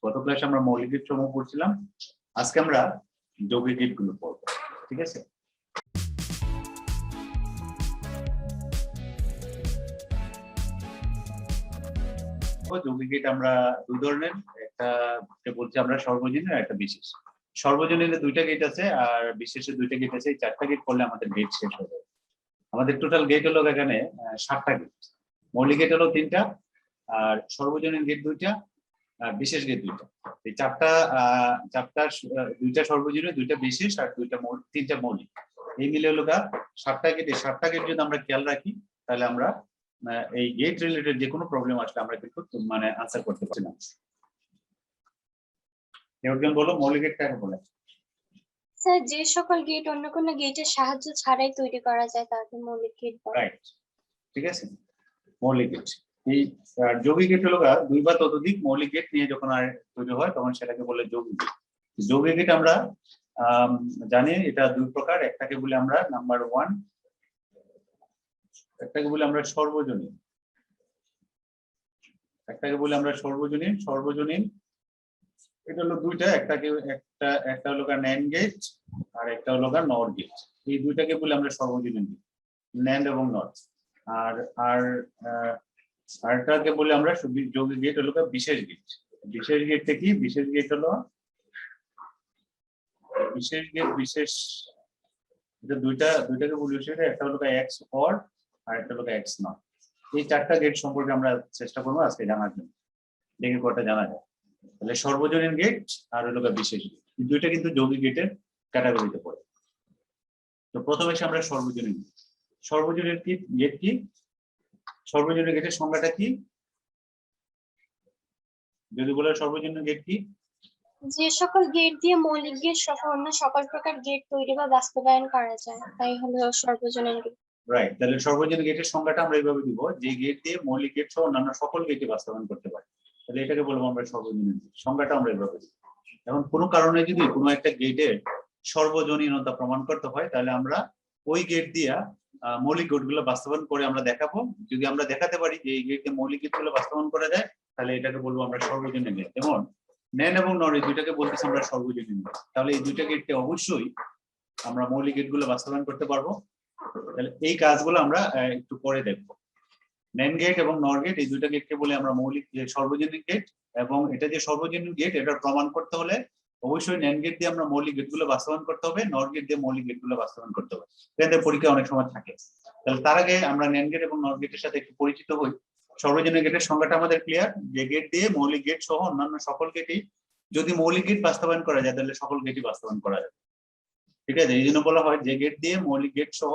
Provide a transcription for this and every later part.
গত ক্লাসে আমরা মৌলিক গেট সমূহ পড়ছিলাম, আজকে আমরা যৌগিক গেট গুলো পড়বো। ঠিক আছে, যৌগিক গেট আমরা দুই ধরনের, একটা বলছি আমরা সর্বজনীন আর একটা বিশেষ। সর্বজনীনে দুইটা গেট আছে আর বিশেষে দুইটা গেট আছে। এই চারটা গেট করলে আমাদের গেট শেষ হয়ে যাবে। আমাদের টোটাল গেট হলো এখানে 7টা গেট। মৌলিক গেট হলো 3টা, আর সর্বজনীন গেট 2টা, আর বিশেষ গেট 2টা। এই চারটা দুইটা সর্বজনীন, 2টা বিশেষ আর 3টা মৌলিক, এই মিলে হলো 7টা গেট। এই 7টা গেট যদি আমরা খেয়াল রাখি তাহলে আমরা এই গেট রিলেটেড যে কোনো প্রবলেম আসলে আমরা কিন্তু আনসার করতে পারছি না। একজন বলো মৌলিক গেট কাকে বলে? স্যার, যে সকল গেট অন্য কোনো গেটের সাহায্য ছাড়াই তৈরি করা যায় তাকে মৌলিক গেট বলে। রাইট, ঠিক আছে, মৌলিক গেট। এই যৌগিক গেট হলো দুই বা ততোধিক মৌলিক গেট নিয়ে যখন আর তৈরি হয় তখন সেটাকে বলে যৌগিক গেট। যৌগিক গেট আমরা জানি এটা দুই প্রকার। একটাকে বলি আমরা নাম্বার 1, একটাকে বলি আমরা সর্বজনীন। সর্বজনীন এটা হলো দুইটা, একটা হলো ন্যান্ড গেট আর একটা হলো নর গেট। এই দুইটাকে বলি আমরা সর্বজনীন গেট, ন্যান্ড এবং নর। আর আর আরটাকে বলি আমরা যৌগিক গেট হলো বিশেষ গেট। বিশেষ গেটটা কি? বিশেষ গেট হলো এটা দুইটাকে বলি বিশেষ। একটা হলো এক্স অর আর একটা হলো এক্স নট। এই 4টা গেট সম্পর্কে আমরা চেষ্টা করবো আজকে জানার জন্য, দেখি কটা জানা যায়। তাহলে সর্বজনীন গেট আর হলো বিশেষ গেট, দুইটা কিন্তু যৌগিক গেটের ক্যাটাগরিতে পড়ে। তো প্রথমে এসে আমরা সর্বজনীন গেট কি? সর্বজনীন গেটের সংজ্ঞাটা কি যদি বলে? সর্বজনীন গেট কি? যে সকল গেট দিয়ে মৌলিক গেট সহ অন্য সকল প্রকার গেট তৈরি বা বাস্তবায়ন করা যায় তাই হলো সর্বজনীন গেট। রাইট, তাহলে সর্বজনীন গেটের সংজ্ঞাটা আমরা এইভাবে দিব, যে গেট দিয়ে মৌলিক গেট সহ অন্যান্য সকল গেটে বাস্তবায়ন করতে পারি, তাহলে এটাকে বলবো আমরা সর্বজনীন গেট। সংজ্ঞাটা আমরা এইভাবে দিব। এখন কোনো কারণে যদি কোনো একটা গেটের সর্বজনীনতা প্রমাণ করতে হয় তাহলে আমরা ওই গেট দিয়া মৌলিক গেটগুলো বাস্তবায়ন করে আমরা দেখাবো। যদি আমরা দেখাতে পারি যে এই গেটে মৌলিক গেটগুলো বাস্তবায়ন করা যায় তাহলে এটাকে বলবো আমরা সর্বজনীন গেট। যেমন ন্যান্ড এবং নর এই দুইটাকে বলতেছি আমরা সর্বজনীন গেট, তাহলে এই দুইটা গেটকে অবশ্যই আমরা মৌলিক গেটগুলো বাস্তবায়ন করতে পারবো। তাহলে এই কাজগুলো আমরা একটু পরে দেখবো। ন্যান্ড গেট এবং নর গেট এই দুইটা গেটকে বলে আমরা মৌলিক সর্বজনীন গেট, এবং এটা যে সর্বজনীন গেট এটা প্রমাণ করতে হলে অবশ্যই ন্যান্ড গেট দিয়ে আমরা মৌলিক গেটগুলো বাস্তবায়ন করতে হবে, নর গেট দিয়ে মৌলিক গেটগুলো বাস্তবায়ন করতে হবে। এদের পরীক্ষা অনেক সময় থাকে। তাহলে তার আগে আমরা ন্যান্ড গেট এবং নর গেটের সাথে একটু পরিচিত হই। সর্বজনীন গেটের সংজ্ঞাটা আমাদের ক্লিয়ার, যে গেট দিয়ে মৌলিক গেট সহ অন্যান্য সকল গেটই, যদি মৌলিক গেট বাস্তবায়ন করা যায় তাহলে সকল গেটই বাস্তবায়ন করা যায়। ঠিক আছে, এই জন্য বলা হয় যে গেট দিয়ে মৌলিক গেট সহ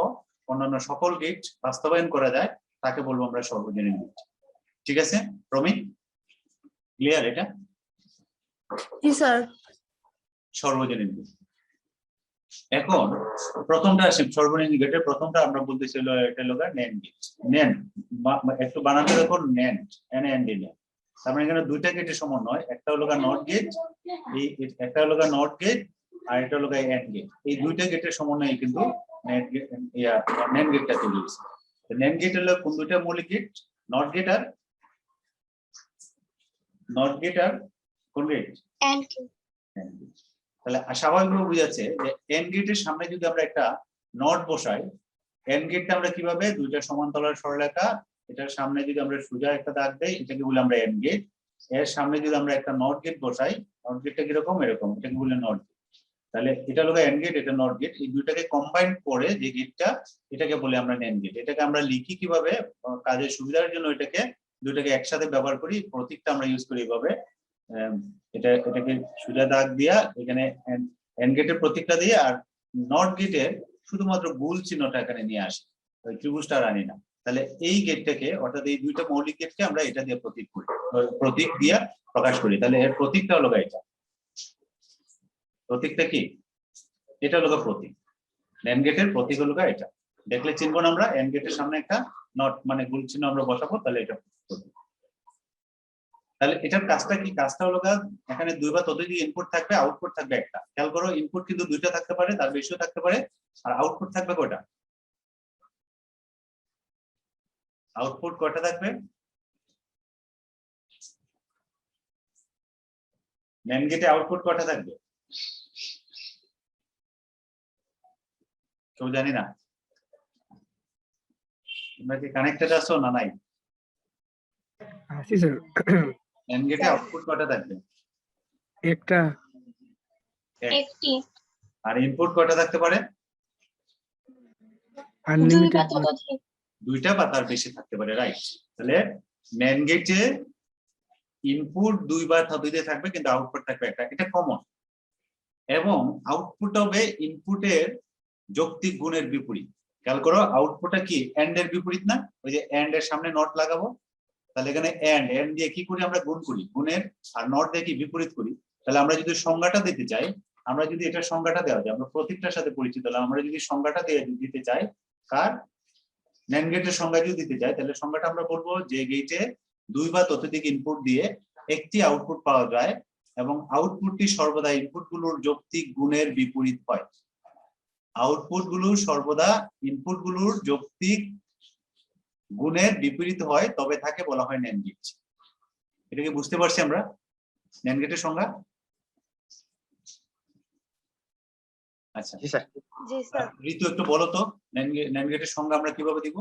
অন্যান্য সকল গেট বাস্তবায়ন করা যায় তাকে বলবো আমরা সর্বজনীন গেট। ঠিক আছে প্রমিত, ক্লিয়ার এটা? জি স্যার। সর্বজনীন গেট। এখন প্রথমটা আসে সর্বজনীন গেটের প্রথমটা আমরা বলতেছিল এটা হলো ন্যান্ড গেট। ন্যান্ড একটু বানাতে দেখো, ন্যান্ড তার মানে এখানে দুইটা গেটের সমন্বয়, একটা হলো নট গেট, একটা হলো নট গেট আর এটা হলো এন্ড গেট। এই দুইটা গেটের সমন্বয়ে কিন্তু ন্যান্ড গেটটা তৈরি হয়েছে। ন্যান্ড গেট হলো কোন দুইটা মৌলিক গেট? নট গেট আর কোন গেট? And gate. তাহলে স্বাভাবিকভাবে বুঝাচ্ছে যে এন্ড গেটের সামনে যদি আমরা একটা নট বসাই, এন্ড গেটটা আমরা কিভাবে দুইটা সমান্তরাল সরলরেখা, এটার সামনে যদি আমরা সোজা একটা দাগ দেই এটাকে বলি আমরা এন্ড গেট। এর সামনে যদি আমরা একটা নট গেট বসাই, নট গেটটা কিরকম? এরকম, এটাকে বলি নট গেট। তাহলে এটা হলো এন্ড গেট, এটা নট গেট, এই দুইটাকে কম্বাইন করে যে গেটটা এটাকে বলি আমরা ন্যান্ড গেট। এটাকে আমরা লিখি কিভাবে? কাজের সুবিধার জন্য এটাকে দুইটাকে একসাথে ব্যবহার করি, প্রতীকটা আমরা ইউজ করি এইভাবে। এটাকে সোজা দাগ দিয়া এখানে এন্ড গেটের প্রতীকটা দিয়ে, আর নট গেটের শুধুমাত্র গোল চিহ্নটা এখানে নিয়ে আসি, ত্রিভুজটা আনি না। তাহলে এই গেটটাকে অর্থাৎ এই দুইটা মৌলিক গেটকে আমরা এটা দিয়ে প্রতীক দিয়ে প্রকাশ করি। তাহলে এর প্রতীকটা হলো এটা। প্রতীকটা কি? এটা হলো প্রতীক। ন্যান্ড গেটের প্রতীক হলো এটা। দেখলে চিনবো না আমরা, এন্ড গেটের সামনে একটা নট মানে গোল চিহ্ন আমরা বসাবো, তাহলে এটা প্রতীক। তাহলে এটার কাজটা কি? কাজটা হলো এখানে দুই বা ততোধিক ইনপুট থাকবে, আউটপুট থাকবে একটা। খেয়াল করো, ইনপুট কিন্তু দুইটা থাকতে পারে, তার বেশিও থাকতে পারে, আর আউটপুট থাকবে কয়টা? আউটপুট কয়টা থাকবে? ন্যান্ড গেটে আউটপুট কটা থাকবে? কেউ জানি না। তোমরা কি কানেক্টেড আছো না নাই? আছি স্যার। ন্যান্ড গেটে আউটপুট কটা থাকবে? একটা। একটি, আর ইনপুট কটা থাকতে পারে? দুই আনলিমিটেড। বা ততোধিক। দুইটা বা তার বেশি থাকতে পারে, রাইট। তাহলে ন্যান্ড গেটে ইনপুট দুই বা ততোধিক থাকবে, কিন্তু আউটপুট থাকবে একটা, এটা কমন। এবং আউটপুট হবে ইনপুটের যৌক্তিক গুণের বিপরীত। খেয়াল করো, আউটপুটটা কি এন্ড এর বিপরীত না? ওই যে এন্ড এর সামনে নট লাগাবো, তাহলে এখানে এন্ড এন্ড দিয়ে কি করি আমরা? গুণ করি, গুণের আর নট দিয়ে কি বিপরীত করি। তাহলে আমরা যদি সংজ্ঞাটা দিতে চাই, আমরা যদি এটার সংজ্ঞাটা দেওয়া যায়, আমরা প্রতীকটার সাথে পরিচিত হলাম, আমরা যদি সংজ্ঞাটা দিতে চাই, কার ন্যান্ড গেটের সংজ্ঞা যদি দিতে চাই, তাহলে সংজ্ঞাটা আমরা বলবো যে গেটে দুই বা ততোধিক ইনপুট দিয়ে একটি আউটপুট পাওয়া যায় এবং আউটপুটটি সর্বদা ইনপুটগুলোর যৌক্তিক গুণের বিপরীত হয়। আউটপুটগুলো সর্বদা ইনপুটগুলোর যৌক্তিক গুণের বিপরীত হয়, তবে তাকে বলা হয় ন্যান্ড গেট। এটা কি বুঝতে পারছি আমরা ন্যান্ড গেটের সংজ্ঞা? আচ্ছা, জি স্যার। ঋতু একটু বলো তো ন্যান্ড গেটের সংজ্ঞা আমরা কিভাবে দিব?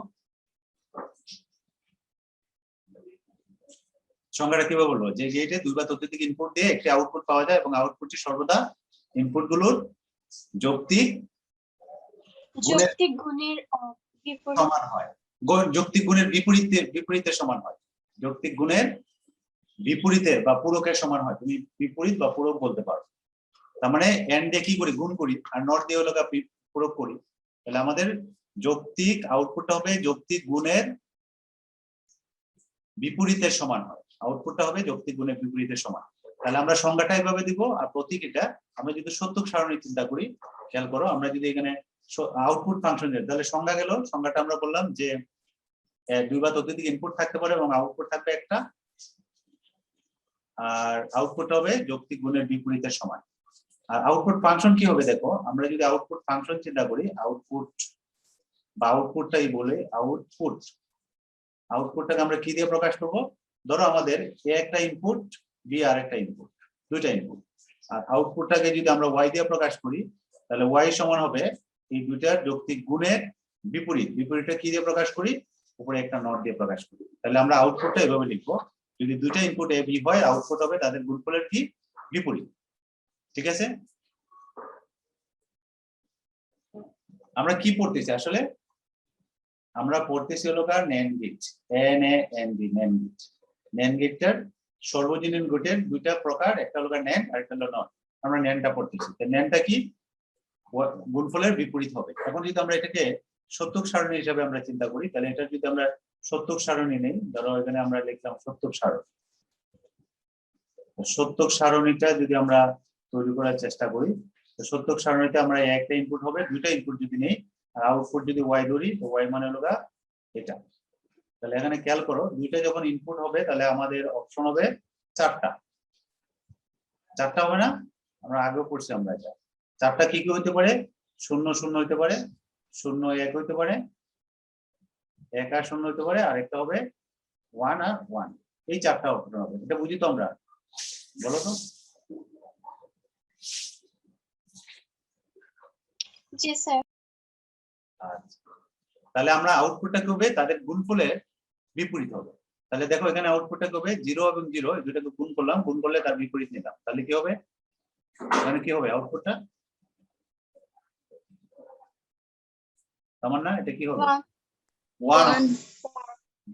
সংজ্ঞাটা কিভাবে বলবো? যে গেটে দুই বা ততোধিক ইনপুট দিয়ে একটি আউটপুট পাওয়া যায় এবং আউটপুটটি সর্বদা ইনপুটগুলোর যৌক্তিক যৌক্তিক গুণের বিপরীত। সমান হয়। যৌক্তিক গুণের বিপরীতের সমান হয়। যৌক্তিক গুণের বিপরীতের বা পূরকের সমান হয়। তুমি বিপরীত বা পূরক বলতে পারো। তার মানে এন্ড দিয়ে কি করি? গুণ করি, আর নট দিয়ে হলো পূরক করি। তাহলে আমাদের যৌক্তিক আউটপুটটা হবে যৌক্তিক গুণের বিপরীতের সমান হয়। আউটপুটটা হবে যৌক্তিক গুণের বিপরীতের সমান। তাহলে আমরা সংজ্ঞাটা এভাবে দিব, আর প্রতীক এটা। আমরা যদি সত্যক সারণী চিন্তা করি, খেয়াল করো, আমরা যদি এখানে আউটপুট ফাংশন দিই, তাহলে সংজ্ঞা গেল। সংজ্ঞাটা আমরা বললাম যে দুই বা ততোধিক ইনপুট থাকতে পারে এবং আউটপুট থাকবে একটা, আর আউটপুট হবে যৌক্তিক গুণের বিপরীতের সমান। আর আউটপুট ফাংশন কি হবে? দেখো, আমরা যদি আউটপুট ফাংশন চিন্তা করি, আউটপুট বা আউটপুটটাই বলে আউটপুটটাকে আমরা কি দিয়ে প্রকাশ করব? ধরো আমাদের এ একটা ইনপুট, বি আর একটা ইনপুট, দুইটা ইনপুট। আর আউটপুটটাকে যদি আমরা ওয়াই দিয়ে প্রকাশ করি, তাহলে ওয়াই সমান হবে এই দুইটার যৌক্তিক গুণের বিপরীত। বিপরীতটা কি দিয়ে প্রকাশ করি? উপরে একটা নট দিয়ে প্রকাশ করি। তাহলে আমরা আউটপুটটা এভাবে লিখবো, যদি দুইটা ইনপুট এ বি হয়, আউটপুট হবে তাদের গুণফলের কি? বিপরীত। ঠিক আছে? আমরা কি পড়তেছি আসলে? আমরা পড়তেছি হলো কার NAND gate, N A N D, NAND gate. NAND গেটটার সর্বজনীন গেটের দুইটা প্রকার, একটা হলো ন্যান্ড আর একটা হলো নট। আমরা ন্যান্ডটা পড়তেছি। ন্যান্ডটা কি? গুণফলের বিপরীত হবে। এখন যদি আমরা এটাকে সত্যক সারণী হিসাবে আমরা চিন্তা করি, তাহলে এটা যদি আমরা সত্যক সারণী নেই, ধরো এখানে আমরা লিখলাম সত্যক সারণী। সত্যক সারণীটা যদি আমরা তৈরি করার চেষ্টা করি, তো সত্যক সারণীতে আমরা একটা ইনপুট হবে, দুইটা ইনপুট যদি নেই, আর আউটপুট যদি ওয়াই ধরি, তো ওয়াই মানে হলো এটা। তাহলে এখানে খেয়াল করো, দুইটা যখন ইনপুট হবে, তাহলে আমাদের অপশন হবে চারটা। চারটা হবে না? আমরা আগেও পড়ছি আমরা এটা। চারটা কি কি হইতে পারে? 0 0 হইতে পারে, 0 1 হইতে পারে, 1 আর 0 হইতে পারে, আর একটা হবে 1 আর 1। এই চারটা অপশন হবে। এটা বুঝি তো আমরা? বলো তো। জি স্যার। আচ্ছা, তাহলে আমরা আউটপুটটা কি হবে? তাদের গুণফলের বিপরীত হবে। তাহলে দেখো, এখানে আউটপুটটা কি হবে? 0 এবং 0, এই দুটাকে গুণ করলাম, গুণ করলে তার বিপরীত নিলাম, তাহলে কি হবে? এখানে কি হবে আউটপুটটা? তার না, এটা কি হবে? 1।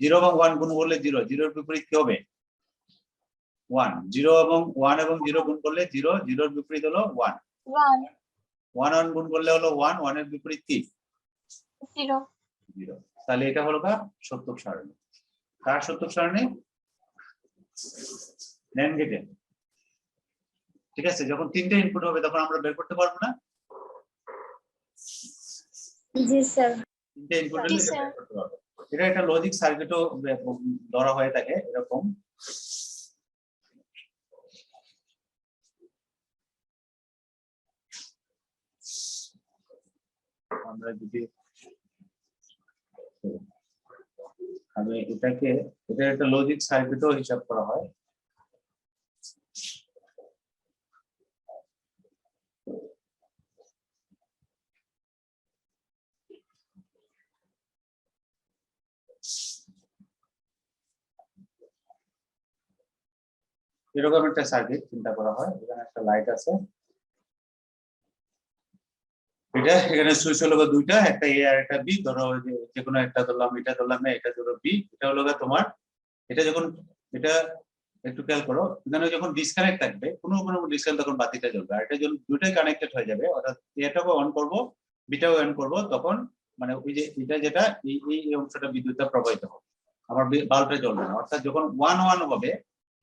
0 এবং 1 গুণ করলে 0, 0 এর বিপরীত কি হবে? 1। 0 এবং 1 এবং 0 গুণ করলে 0, 0 এর বিপরীত হলো 1। 1 1 গুণ করলে হলো 1, 1 এর বিপরীত কি? 0। তাহলে এটা হলো সত্যক সারণী। কার সত্যক সারণী? ন্যান্ড গেটে। ঠিক আছে, যখন তিনটে ইনপুট হবে তখন আমরা বের করতে পারবো না? জি স্যার। তিনটে ইনপুট হলে এটা বের করতে পারবো। এটা একটা লজিক সার্কিটও ধরা হয়ে থাকে এরকম। আমরা যদি আমি এটাকে, এটা একটা লজিক সার্কিটও হিসাব করা হয়। এরকম একটা সার্কিট চিন্তা করা হয়, এখানে একটা লাইট আছে, এটা এখানে সুইচ হলো দুইটা, একটা এ আর একটা বি, ধরো যে কোনো একটা ধরলাম, এটা ধরলাম না, এটা ধরো বি, এটা হলো তোমার, এটা যখন এটা একটু খেয়াল করো, এখানে যখন ডিসকানেক্ট থাকবে কোনো কোনো ডিসকানেক্ট তখন বাতিটা জ্বলবে, আর এটা যখন দুটোই কানেক্টেড হয়ে যাবে, অর্থাৎ এটাকে অন করব বিটাও অন করব, তখন মানে ওই যে এটা যেটা এই অংশটা বিদ্যুৎটা প্রবাহিত হবে, আমার বাল্বটা জ্বলবে না। অর্থাৎ যখন ওয়ান ওয়ান হবে,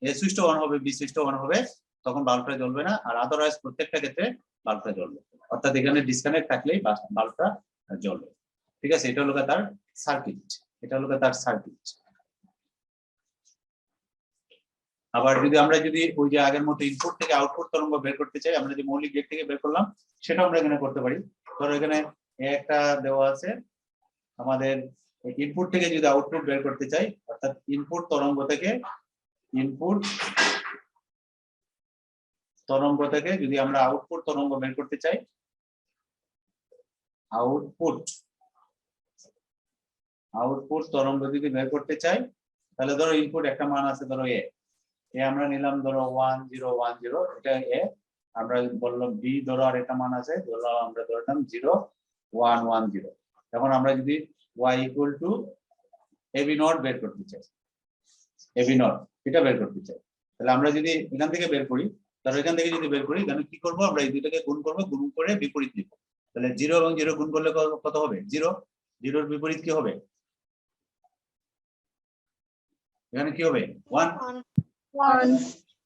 এ সুইচটা অন হবে, বি সুইচটা অন হবে, তখন বাল্বটা জ্বলবে না, আর আদারওয়াইজ প্রত্যেকটা ক্ষেত্রে বাল্বটা জ্বলবে। অর্থাৎ এখানে ডিসকানেক্ট থাকলেই বাল্বটা জ্বলবে। ঠিক আছে, এটা হলো তার সার্কিট, এটা হলো তার সার্কিট। আবার যদি ওই যে আগের মতো ইনপুট থেকে আউটপুট তরঙ্গ বের করতে চাই, আমরা যে মৌলিক গেট থেকে বের করলাম সেটা আমরা এখানে করতে পারি। ধরো এখানে একটা দেওয়া আছে, আমাদের ইনপুট থেকে যদি আউটপুট বের করতে চাই, অর্থাৎ ইনপুট তরঙ্গ থেকে যদি আমরা আউটপুট তরঙ্গ বের করতে চাই, আউটপুট তরঙ্গ যদি বের করতে চাই, তাহলে ধরো ইনপুট একটা মান আছে, ধরো এ আমরা নিলাম, ধরো 1010, এটা এ, আমরা বললাম বি ধরো আর একটা মান আছে, ধরলাম আমরা ধরলাম 0110। এখন আমরা যদি y equal to A B not বের করতে চাই, এবি নট এটা বের করতে চাই, তাহলে আমরা যদি এখান থেকে বের করি, তাহলে এখান থেকে যদি বের করি, তাহলে কি করব, আমরা এই দুইটাকে গুণ করব, গুণ করে বিপরীত লিখব। তাহলে 0 এবং 0 গুণ করলে কত হবে? 0। 0 এর বিপরীত কি হবে? এখানে কি হবে? 1।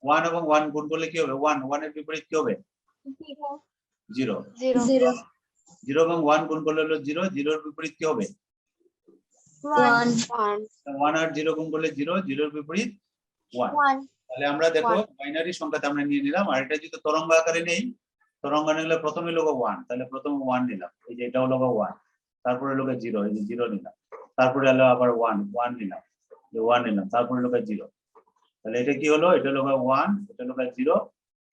1 এবং 1 গুণ করলে কি হবে? 1। 1 এর বিপরীত কি হবে? 0। 0 0 এবং 1 গুণ করলে হলো 0। 0 এর বিপরীত কি হবে? 1 1 আর 0 গুণ করলে 0। 0 এর বিপরীত 1। তাহলে আমরা দেখো বাইনারি সংখ্যাতে আমরা নিয়ে নিলাম, আর এটা যদি তরঙ্গ আকারে নেই, তরঙ্গ নিলে প্রথমে লোক 1, তাহলে প্রথমে 1 নিলাম, এই যে এটা হলো 1, তারপরে লোক 0, এই যে 0 নিলাম, তারপরে হলো আবার 1 নিলাম, এই 1 নিলাম, তারপরে লোক 0। তাহলে এটা কি হলো? এটা হলো 1, এটা হলো 0,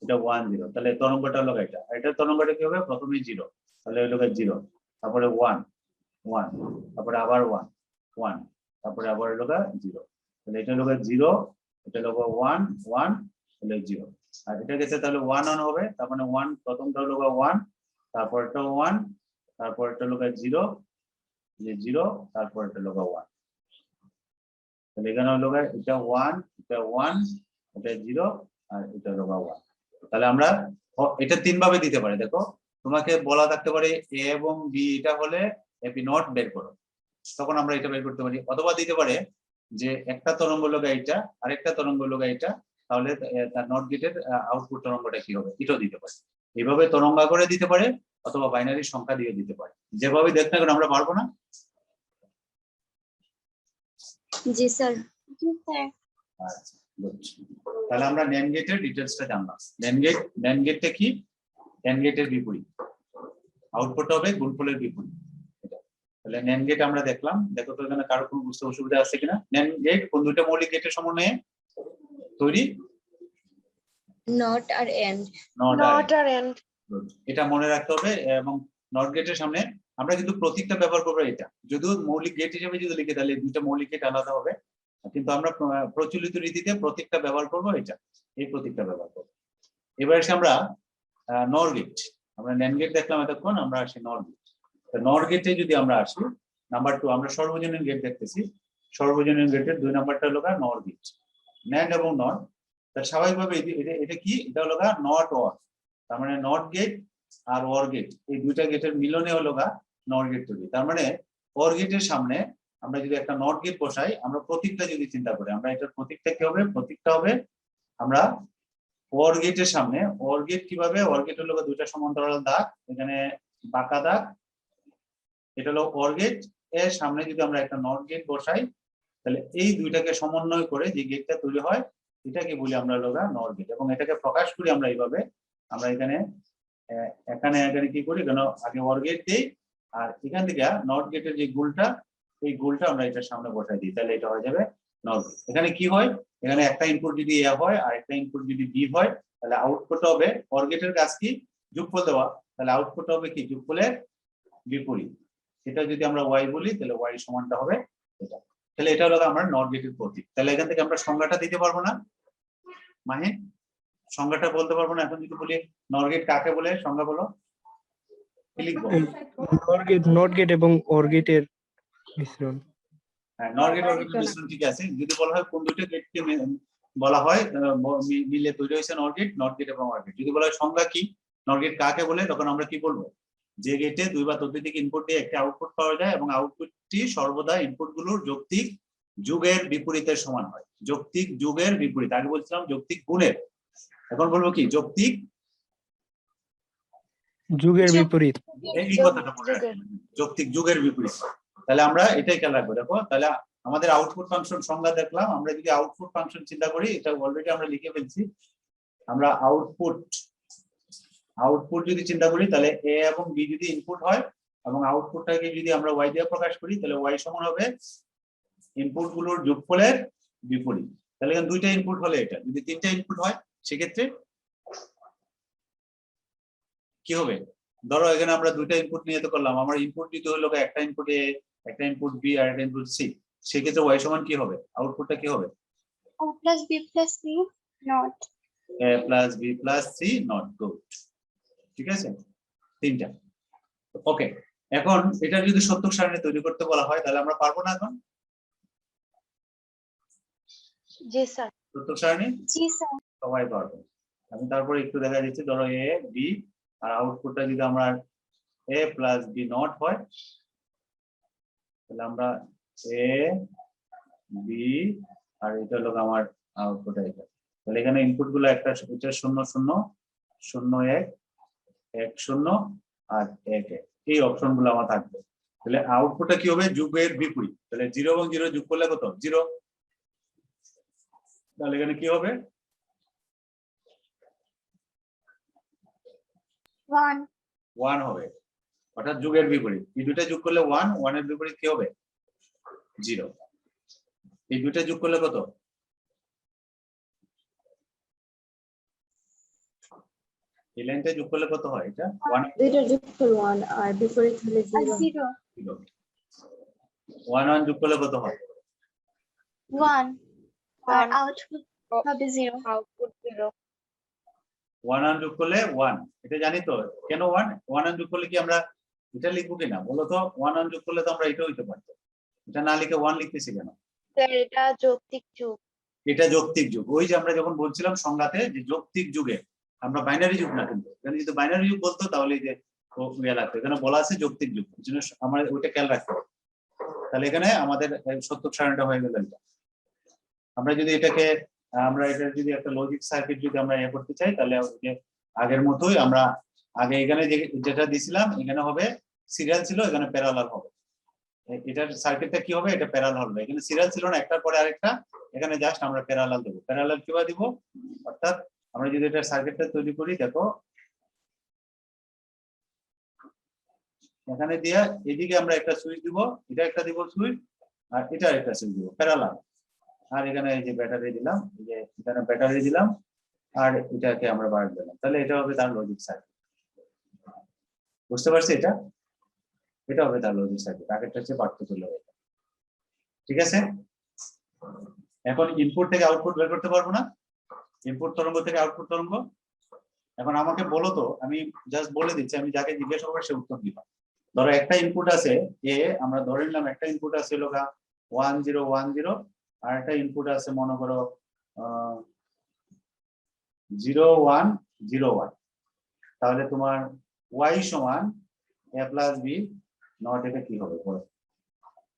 এটা 1 0। তাহলে তরঙ্গটা হলো এটা, আর এটা তরঙ্গটা কি হবে? প্রথমে 0, তাহলে হলো 0, তারপরে 1 1, তারপরে আবার 1 1, তারপরে আবার হলো 0। তাহলে এটা হলো 0, এটা হলো 1 1, তাহলে 0। আর এটা গেছে তাহলে 1 অন হবে, তার মানে 1 প্রথমটা হলো 1, তারপরটা 1, তারপরটা হলো 0, যে 0, তারপরটা হলো 1। তাহলে এখানে হলো এটা 1, এটা 1, এটা 0, আর এটা হলো 1। তাহলে আমরা এটা তিন ভাবে দিতে পারি। দেখো তোমাকে বলা থাকতে পারে এ এবং বি এটা হলে এপি নট বের করো, তখন আমরা এটা বের করতে পারি। অথবা দিতে পারে যে একটা তরঙ্গ হলো এটা, আরেকটা তরঙ্গ হলো এটা, তাহলে তার নট গেটের আউটপুট তরঙ্গটা কি হবে, এটাও দিতে পারে। এইভাবে তরঙ্গ করে দিতে পারে, অথবা বাইনারি সংখ্যা দিয়ে দিতে পারে। যেভাবে দেখতে গেলে আমরা পারবো না। জি স্যার। আচ্ছা, তাহলে আমরা ন্যান্ড গেটের ডিটেইলসটা জানলাম। ন্যান্ড গেটটা কি? ন্যান্ড গেটের বিপরীত, আউটপুট হবে গুণফলের বিপরীত। তাহলে ন্যান্ড গেট আমরা দেখলাম। দেখো তো এখানে কারো কোনো বুঝতে অসুবিধা আছে কিনা? ন্যান্ড গেট কোন দুটো মৌলিক গেটের সমন্বয়ে তৈরি? Not or and. Not or and. এটা মনে রাখতে হবে। এবং নট গেটের সামনে আমরা কিন্তু প্রতীকটা ব্যবহার করবো এটা, যদিও মৌলিক গেট হিসেবে যদি লিখে তাহলে দুইটা মৌলিক গেট আলাদা হবে, কিন্তু আমরা প্রচলিত রীতিতে প্রতীকটা ব্যবহার করবো এটা, এই প্রতীকটা ব্যবহার করবো। এবার এসে আমরা নর গেট, আমরা ন্যান্ড গেট দেখলাম এতক্ষণ, আমরা আসি নর গেট। নর গেটে যদি আমরা আসি, নাম্বার 2 আমরা সর্বজনীন গেট দেখতেছি। সর্বজনীন গেটের 2 নাম্বারটা হলো নর গেট। ন্যান্ড এবং নট, তার স্বাভাবিকভাবে এটা কি, এটা হলো নট অর, তার মানে নট গেট আর অর গেট, এই দুইটা গেটের মিলনে হলো নট গেট তৈরি। তার মানে অর গেটের সামনে আমরা যদি একটা নট গেট বসাই, আমরা প্রতীকটা যদি চিন্তা করি, আমরা এটার প্রতীকটা কি হবে? প্রতীকটা হবে আমরা অর গেটের সামনে, অর গেট কিভাবে? অর গেট হলো দুইটা সমান্তরাল দাগ, এখানে বাঁকা দাগ, এটা হলো অর গেট। এর সামনে যদি আমরা একটা নট গেট বসাই, তাহলে এই দুইটাকে সমন্বয় করে যে গেটটা তৈরি হয়, এটাকে বলি আমরা হলো নট গেট। এবং এটাকে প্রকাশ করি আমরা এইভাবে, আমরা এখানে এখানে কি করি, কেন আগে অর গেট দিই, আর এখান থেকে নট গেটের যে গোলটা, এই গোলটা আমরা এটার সামনে বসাই দিই, তাহলে এটা হয়ে যাবে নট গেট। এখানে কি হয়, এখানে একটা ইনপুট যদি এ হয় আর একটা ইনপুট যদি বি হয়, তাহলে আউটপুট হবে অর গেটের কাজ কি? যোগফল দেওয়া, তাহলে আউটপুট হবে কি? যোগফলের বিপরীত। এটা যদি আমরা ওয়াই বলি, তাহলে ওয়াই সমানটা হবে এটা। তাহলে এটা হলো আমরা নট গেটের প্রতীক। তাহলে এখান থেকে আমরা সংজ্ঞাটা দিতে পারবো না? মাহি সংজ্ঞাটা বলতে পারবো না, এখন যদি বলি নর গেট কাকে বলে সংজ্ঞা বলো, কি লিখবো? নট গেট এবং অর গেটের মিশ্রণ। হ্যাঁ, নর গেট অর গেট মিশ্রণ ঠিক আছে। যদি বলা হয় কোন দুইটা গেটকে বলা হয় মিলে তৈরি হয়েছে নর গেট, নট গেট এবং অর গেট। যদি বলা হয় সংজ্ঞা কি, নর গেট কাকে বলে, তখন আমরা কি বলবো? যে গেটে দুই বা ততোধিক ইনপুট দিয়ে একটা আউটপুট পাওয়া যায় এবং আউটপুটটি সর্বদা ইনপুটগুলোর যৌক্তিক যুগের বিপরীতের সমান হয়। যৌক্তিক যুগের বিপরীত, আগে বলছিলাম যৌক্তিক গুণের, এখন বলবো কি যৌক্তিক যুগের বিপরীত। এই কথাটা বলে রাখবেন, যৌক্তিক যুগের বিপরীত। তাহলে আমরা এটাই খেয়াল রাখবো। দেখো তাহলে আমাদের আউটপুট ফাংশন সংজ্ঞা দেখলাম। আমরা যদি আউটপুট ফাংশন চিন্তা করি, এটা অলরেডি আমরা লিখে ফেলছি। আমরা আউটপুট যদি চিন্তা করি, তাহলে এ এবং বি যদি ইনপুট হয় এবং আউটপুটটাকে যদি আমরা ওয়াই দিয়ে প্রকাশ করি, তাহলে ওয়াই সমান হবে ইনপুট গুলোর যোগফলের বিপরীত। তাহলে এখানে দুইটা ইনপুট হলে এটা, যদি তিনটা ইনপুট হয় সেক্ষেত্রে কি হবে? ধরো এখানে আমরা দুইটা ইনপুট নিয়ে তো করলাম, আমার ইনপুট যদি হলো একটা ইনপুট এ, একটা ইনপুট বি আর একটা ইনপুট সি, সেক্ষেত্রে ওয়াই সমান কি হবে? আউটপুটটা কি হবে? a plus b plus c not a plus B plus C not good. ঠিক আছে, তিনটা। ওকে, এখন এটা যদি সত্যক সারণী তৈরি করতে বলা হয়, তাহলে আমরা পারবো না এখন জি স্যার। সত্যক সারণী? জি স্যার। সবাই পারবে। আমি তারপরে একটু দেখা দিচ্ছি, ধরো এ বি আর আউটপুটটা যদি আমরা এ প্লাস বি নট হয়, তাহলে আমরা এ বি আর এটা হলো আমার আউটপুট এটা। তাহলে এখানে ইনপুট গুলো একটা এটা 0 0 0 1 1 0 আর 1 1, এই অপশন গুলো আমার থাকবে। তাহলে আউটপুটটা কি হবে? যুগের বিপরীত। তাহলে 0 এবং 0 যোগ করলে কত? 0। তাহলে এখানে কি হবে? 1 1 হবে, অর্থাৎ যুগের বিপরীত। এই দুটো যোগ করলে 1, 1 এর বিপরীত কি হবে? 0। এই দুটো যোগ করলে কত? এই লাইনটা যোগ করলে কত হয়? এটা 1, দুইটা যোগফল 1 আর বিপরীত হলে 0। 0 1 1 যোগ করলে কত হয়? 1 আর আউটপুট হবে 0 আউটপুট 0। 1 1 যোগ করলে 1, এটা জানি তো। কেন 1 1 1 যোগ করলে কি আমরা এটা লিখবো কিনা বলো তো? 1 1 যোগ করলে তো আমরা এটা হইতে পারতো, এটা না লিখে 1 লিখতেছি কেন? স্যার এটা যৌক্তিক যুগ। এটা যৌক্তিক যুগ। ওই যে আমরা যখন বলছিলাম সংজ্ঞাতে যে যৌক্তিক যুগে, আমরা বাইনারি যুগ না, কিন্তু এখানে যদি বাইনারি যুগ বলতো তাহলে এই যে ইয়ে লাগতো। এখানে বলা আছে যৌক্তিক যুগ, এই জন্য আমরা ওইটা খেয়াল রাখতে হবে। তাহলে এখানে আমাদের সত্যক সারণীটা হয়ে গেল এটা। আমরা যদি এটাকে এটা যদি একটা লজিক সার্কিট যদি আমরা ইয়ে করতে চাই, তাহলে আগের মতোই আমরা আগে এখানে যেটা দিছিলাম, এখানে হবে সিরিয়াল ছিল, এখানে প্যারালাল হবে। এটার সার্কিটটা কি হবে? এটা প্যারালাল হবে। এখানে সিরিয়াল ছিল না, একটার পরে আরেকটা, এখানে জাস্ট আমরা প্যারালাল দেবো। প্যারালাল কিভাবে দিব? অর্থাৎ আমরা যদি এটা সার্কিটটা তৈরি করি, দেখো এখানে দিয়া এদিকে আমরা একটা সুইচ দিব, এটা একটা দিব সুইচ, আর এটা একটা সুইচ দিব, প্যারালাল। আর এখানে এই যে ব্যাটারি দিলাম, এই যে এখানে ব্যাটারি দিলাম, আর এটাকে আমরা বার দিলাম। তাহলে এটা হবে তার লজিক সার্কিট। বুঝতে পারছি? এটা হবে তার লজিক সার্কিট। আগেরটা হচ্ছে পার্থক্য হলো এটা। ঠিক আছে, এখন ইনপুট থেকে আউটপুট বের করতে পারবো না? ইনপুট তরঙ্গ থেকে আউটপুট তরঙ্গ। এখন আমাকে বলো তো, আমি জাস্ট বলে দিচ্ছি, আমি যাকে জিজ্ঞাসা করবো সে উত্তর দিবা। ধরো একটা ইনপুট আছে এ, আমরা ধরে নিলাম একটা ইনপুট আছে হলো 1 0 1 0, আর একটা ইনপুট আছে মনে করো 0 1 0 1। তাহলে তোমার y সমান a প্লাস বি নট, এটা কি হবে বলো?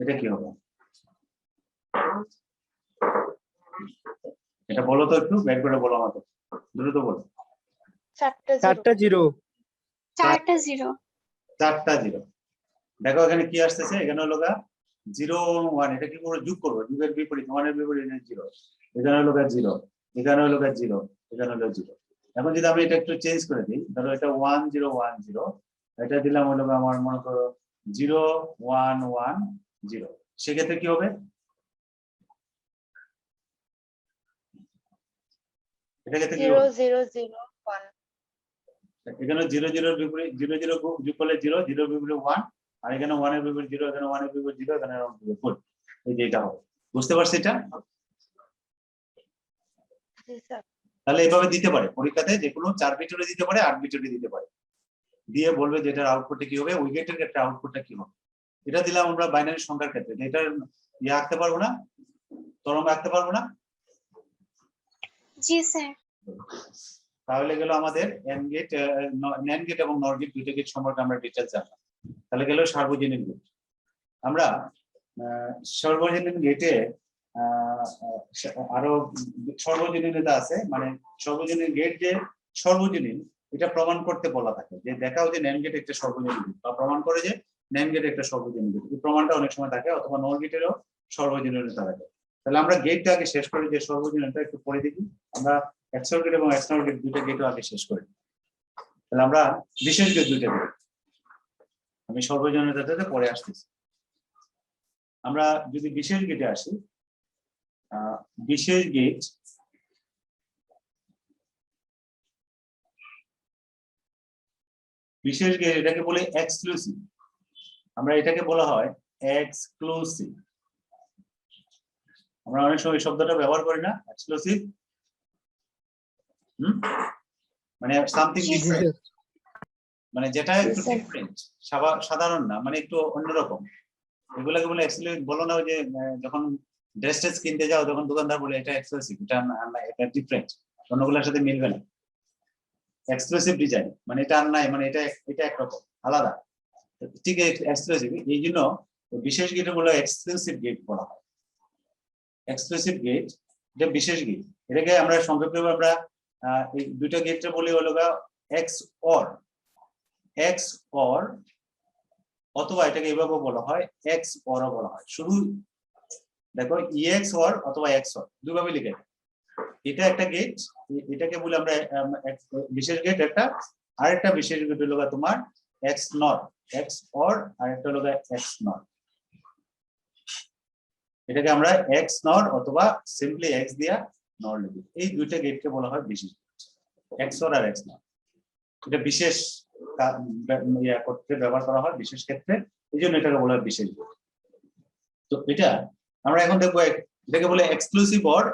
এটা কি হবে? এটা বলো তো, একটু বের করে বলো আমাকে, দ্রুত বলো। 4টা 0। 4টা 0 4টা 0। দেখো এখানে কি আসতেছে, এখানে হলো 0 1, এটা কি করে যোগ করবো? যুগের বিপরীত, 1 এর বিপরীত 0, এখানে হলো 0, এখানে হলো 0, এখানে হলো 0। এখন যদি আমি এটা একটু চেঞ্জ করে দিই, ধরো এটা 1 0 1 0, এটা দিলাম হলো আমার মনে করো 0 1 1 0, সেক্ষেত্রে কি হবে? এটা ক্ষেত্রে কি 0 হবে? 0 0 1। এখানে 0 0 এর বিপরীত 0 0 যোগ করলে 0, 0 এর বিপরীত 1, আর এখানে 1 এর বিপরীত 0, এখানে 1 এর বিপরীত 0, এখানে 1 এর বিপরীত 4। এই যে এটা হবে। বুঝতে পারছি এটা? জি স্যার। তাহলে এভাবে দিতে পারে পরীক্ষাতে, যে কোনো 4 বিটেরও দিতে পারে, 8 বিটেরও দিতে পারে, দিয়ে বলবে যে এটার আউটপুটে কি হবে, ওই গেটের ক্ষেত্রে আউটপুটটা কি হবে। এটা দিলাম আমরা বাইনারি সংখ্যার ক্ষেত্রে, এটার ইয়ে আঁকতে পারবো না, তরঙ্গ আঁকতে পারবো না। জি স্যার। তাহলে গেল আমাদের এন্ড গেট, ন্যান্ড গেট এবং নর গেট, দুইটা গেট সম্পর্কে আমরা ডিটেইলস জানলাম। তাহলে গেল সার্বজনীন গেট। আমরা সার্বজনীন গেটে আরো সর্বজনীনতা আছে, মানে সর্বজনীন গেট যে সর্বজনীন এটা প্রমাণ করতে বলা থাকে, যে দেখাও যে ন্যান্ড গেট একটা সর্বজনীন গেট, বা প্রমাণ করে যে ন্যান্ড গেট একটা সর্বজনীন গেট, এই প্রমাণটা অনেক সময় থাকে, অথবা নর গেটেরও সর্বজনীনতা থাকে। তাহলে আমরা গেটটা আগে শেষ করে, যে সর্বজনীনতা একটু পরে দেখি। আমরা এক্সর গেট এবং এক্সটার্নাল গেট দুইটা গেটও আগে শেষ করি। তাহলে আমরা বিশেষ গেট দুইটা গেট, আমি সর্বজনীনতাতে পরে আসতেছি। আমরা যদি বিশেষ গেটে আসি, বিশেষ গেট এটাকে বলে এক্সক্লুসিভ। আমরা এটাকে বলা হয় এক্সক্লুসিভ। আমরা অনেক সময় এই শব্দটা ব্যবহার করি না, এক্সক্লুসিভ, মানে সামথিং ডিফারেন্ট, মানে যেটা একটু ডিফারেন্ট, সাধারণ না, মানে একটু অন্যরকম। এগুলাকে বলে এক্সক্লুসিভ। বলো না যে যখন ড্রেস টেস কিনতে যাও, তখন দোকানদার বলে এটা এক্সক্লুসিভ, এটা ডিফারেন্ট, অন্যগুলোর সাথে মিলবে না, এক্সক্লুসিভ ডিজাইন, মানে এটা আর নাই, মানে এটা একরকম আলাদা, ঠিক এক্সক্লুসিভ। এই জন্য বিশেষ গেট গুলো এক্সক্লুসিভ গেট বলা হয়। এক্সক্লুসিভ গেট এটা বিশেষ গেট। এটাকে আমরা সংক্ষেপে আমরা এই দুইটা গেটটা বলি হলো এক্স অর, অথবা এটাকে এইভাবে বলা হয় এক্স অরও বলা হয়। শুধু দেখো ইএক্স অর অথবা এক্স অর দুইভাবে লিখে। এটা একটা গেট, এটাকে বলি আমরা বিশেষ গেট একটা, আরেকটা বিশেষ গেট হলো তোমার এক্স নট, এক্স অর, আরেকটা হলো এক্স নট। এটাকে আমরা এক্স নট অথবা সিম্পলি এক্স দিয়া নট লিখি। এই দুইটা গেটকে বলা হয় বিশেষ গেট, এক্স অর আর এক্স নট। এটা বিশেষ করতে ব্যবহার করা হয়, বিশেষ ক্ষেত্রে, এই জন্য এটাকে বলা হয় বিশেষ গেট। তো এটা আমরা এখন দেখবো, এটাকে বলে এক্সক্লুসিভ অর